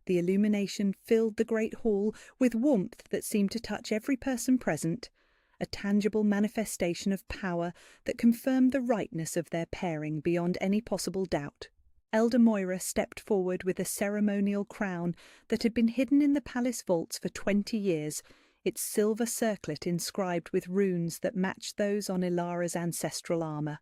Speaker 1: The illumination filled the great hall with warmth that seemed to touch every person present, a tangible manifestation of power that confirmed the rightness of their pairing beyond any possible doubt. Elder Moira stepped forward with a ceremonial crown that had been hidden in the palace vaults for 20 years, its silver circlet inscribed with runes that matched those on Ilara's ancestral armour.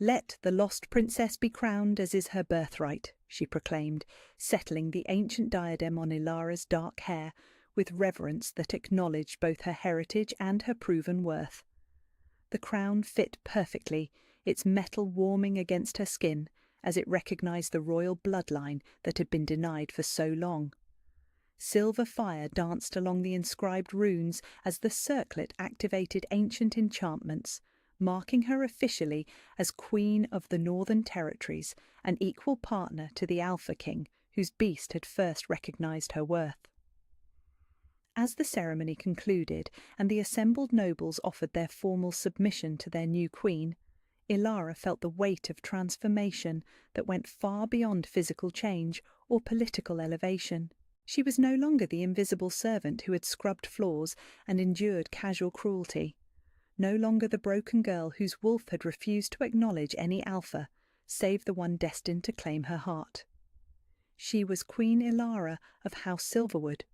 Speaker 1: "Let the lost princess be crowned as is her birthright," she proclaimed, settling the ancient diadem on Ilara's dark hair with reverence that acknowledged both her heritage and her proven worth. The crown fit perfectly, its metal warming against her skin as it recognised the royal bloodline that had been denied for so long. Silver fire danced along the inscribed runes as the circlet activated ancient enchantments, marking her officially as Queen of the Northern Territories, an equal partner to the Alpha King, whose beast had first recognised her worth. As the ceremony concluded and the assembled nobles offered their formal submission to their new queen, Ilara felt the weight of transformation that went far beyond physical change or political elevation. She was no longer the invisible servant who had scrubbed floors and endured casual cruelty. No longer the broken girl whose wolf had refused to acknowledge any alpha, save the one destined to claim her heart. She was Queen Ilara of House Silverwood,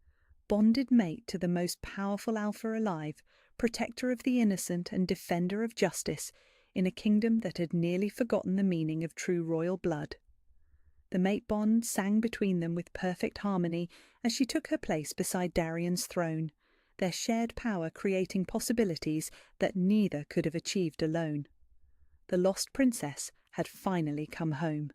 Speaker 1: bonded mate to the most powerful alpha alive, protector of the innocent and defender of justice, in a kingdom that had nearly forgotten the meaning of true royal blood. The mate bond sang between them with perfect harmony as she took her place beside Darian's throne, their shared power creating possibilities that neither could have achieved alone. The lost princess had finally come home.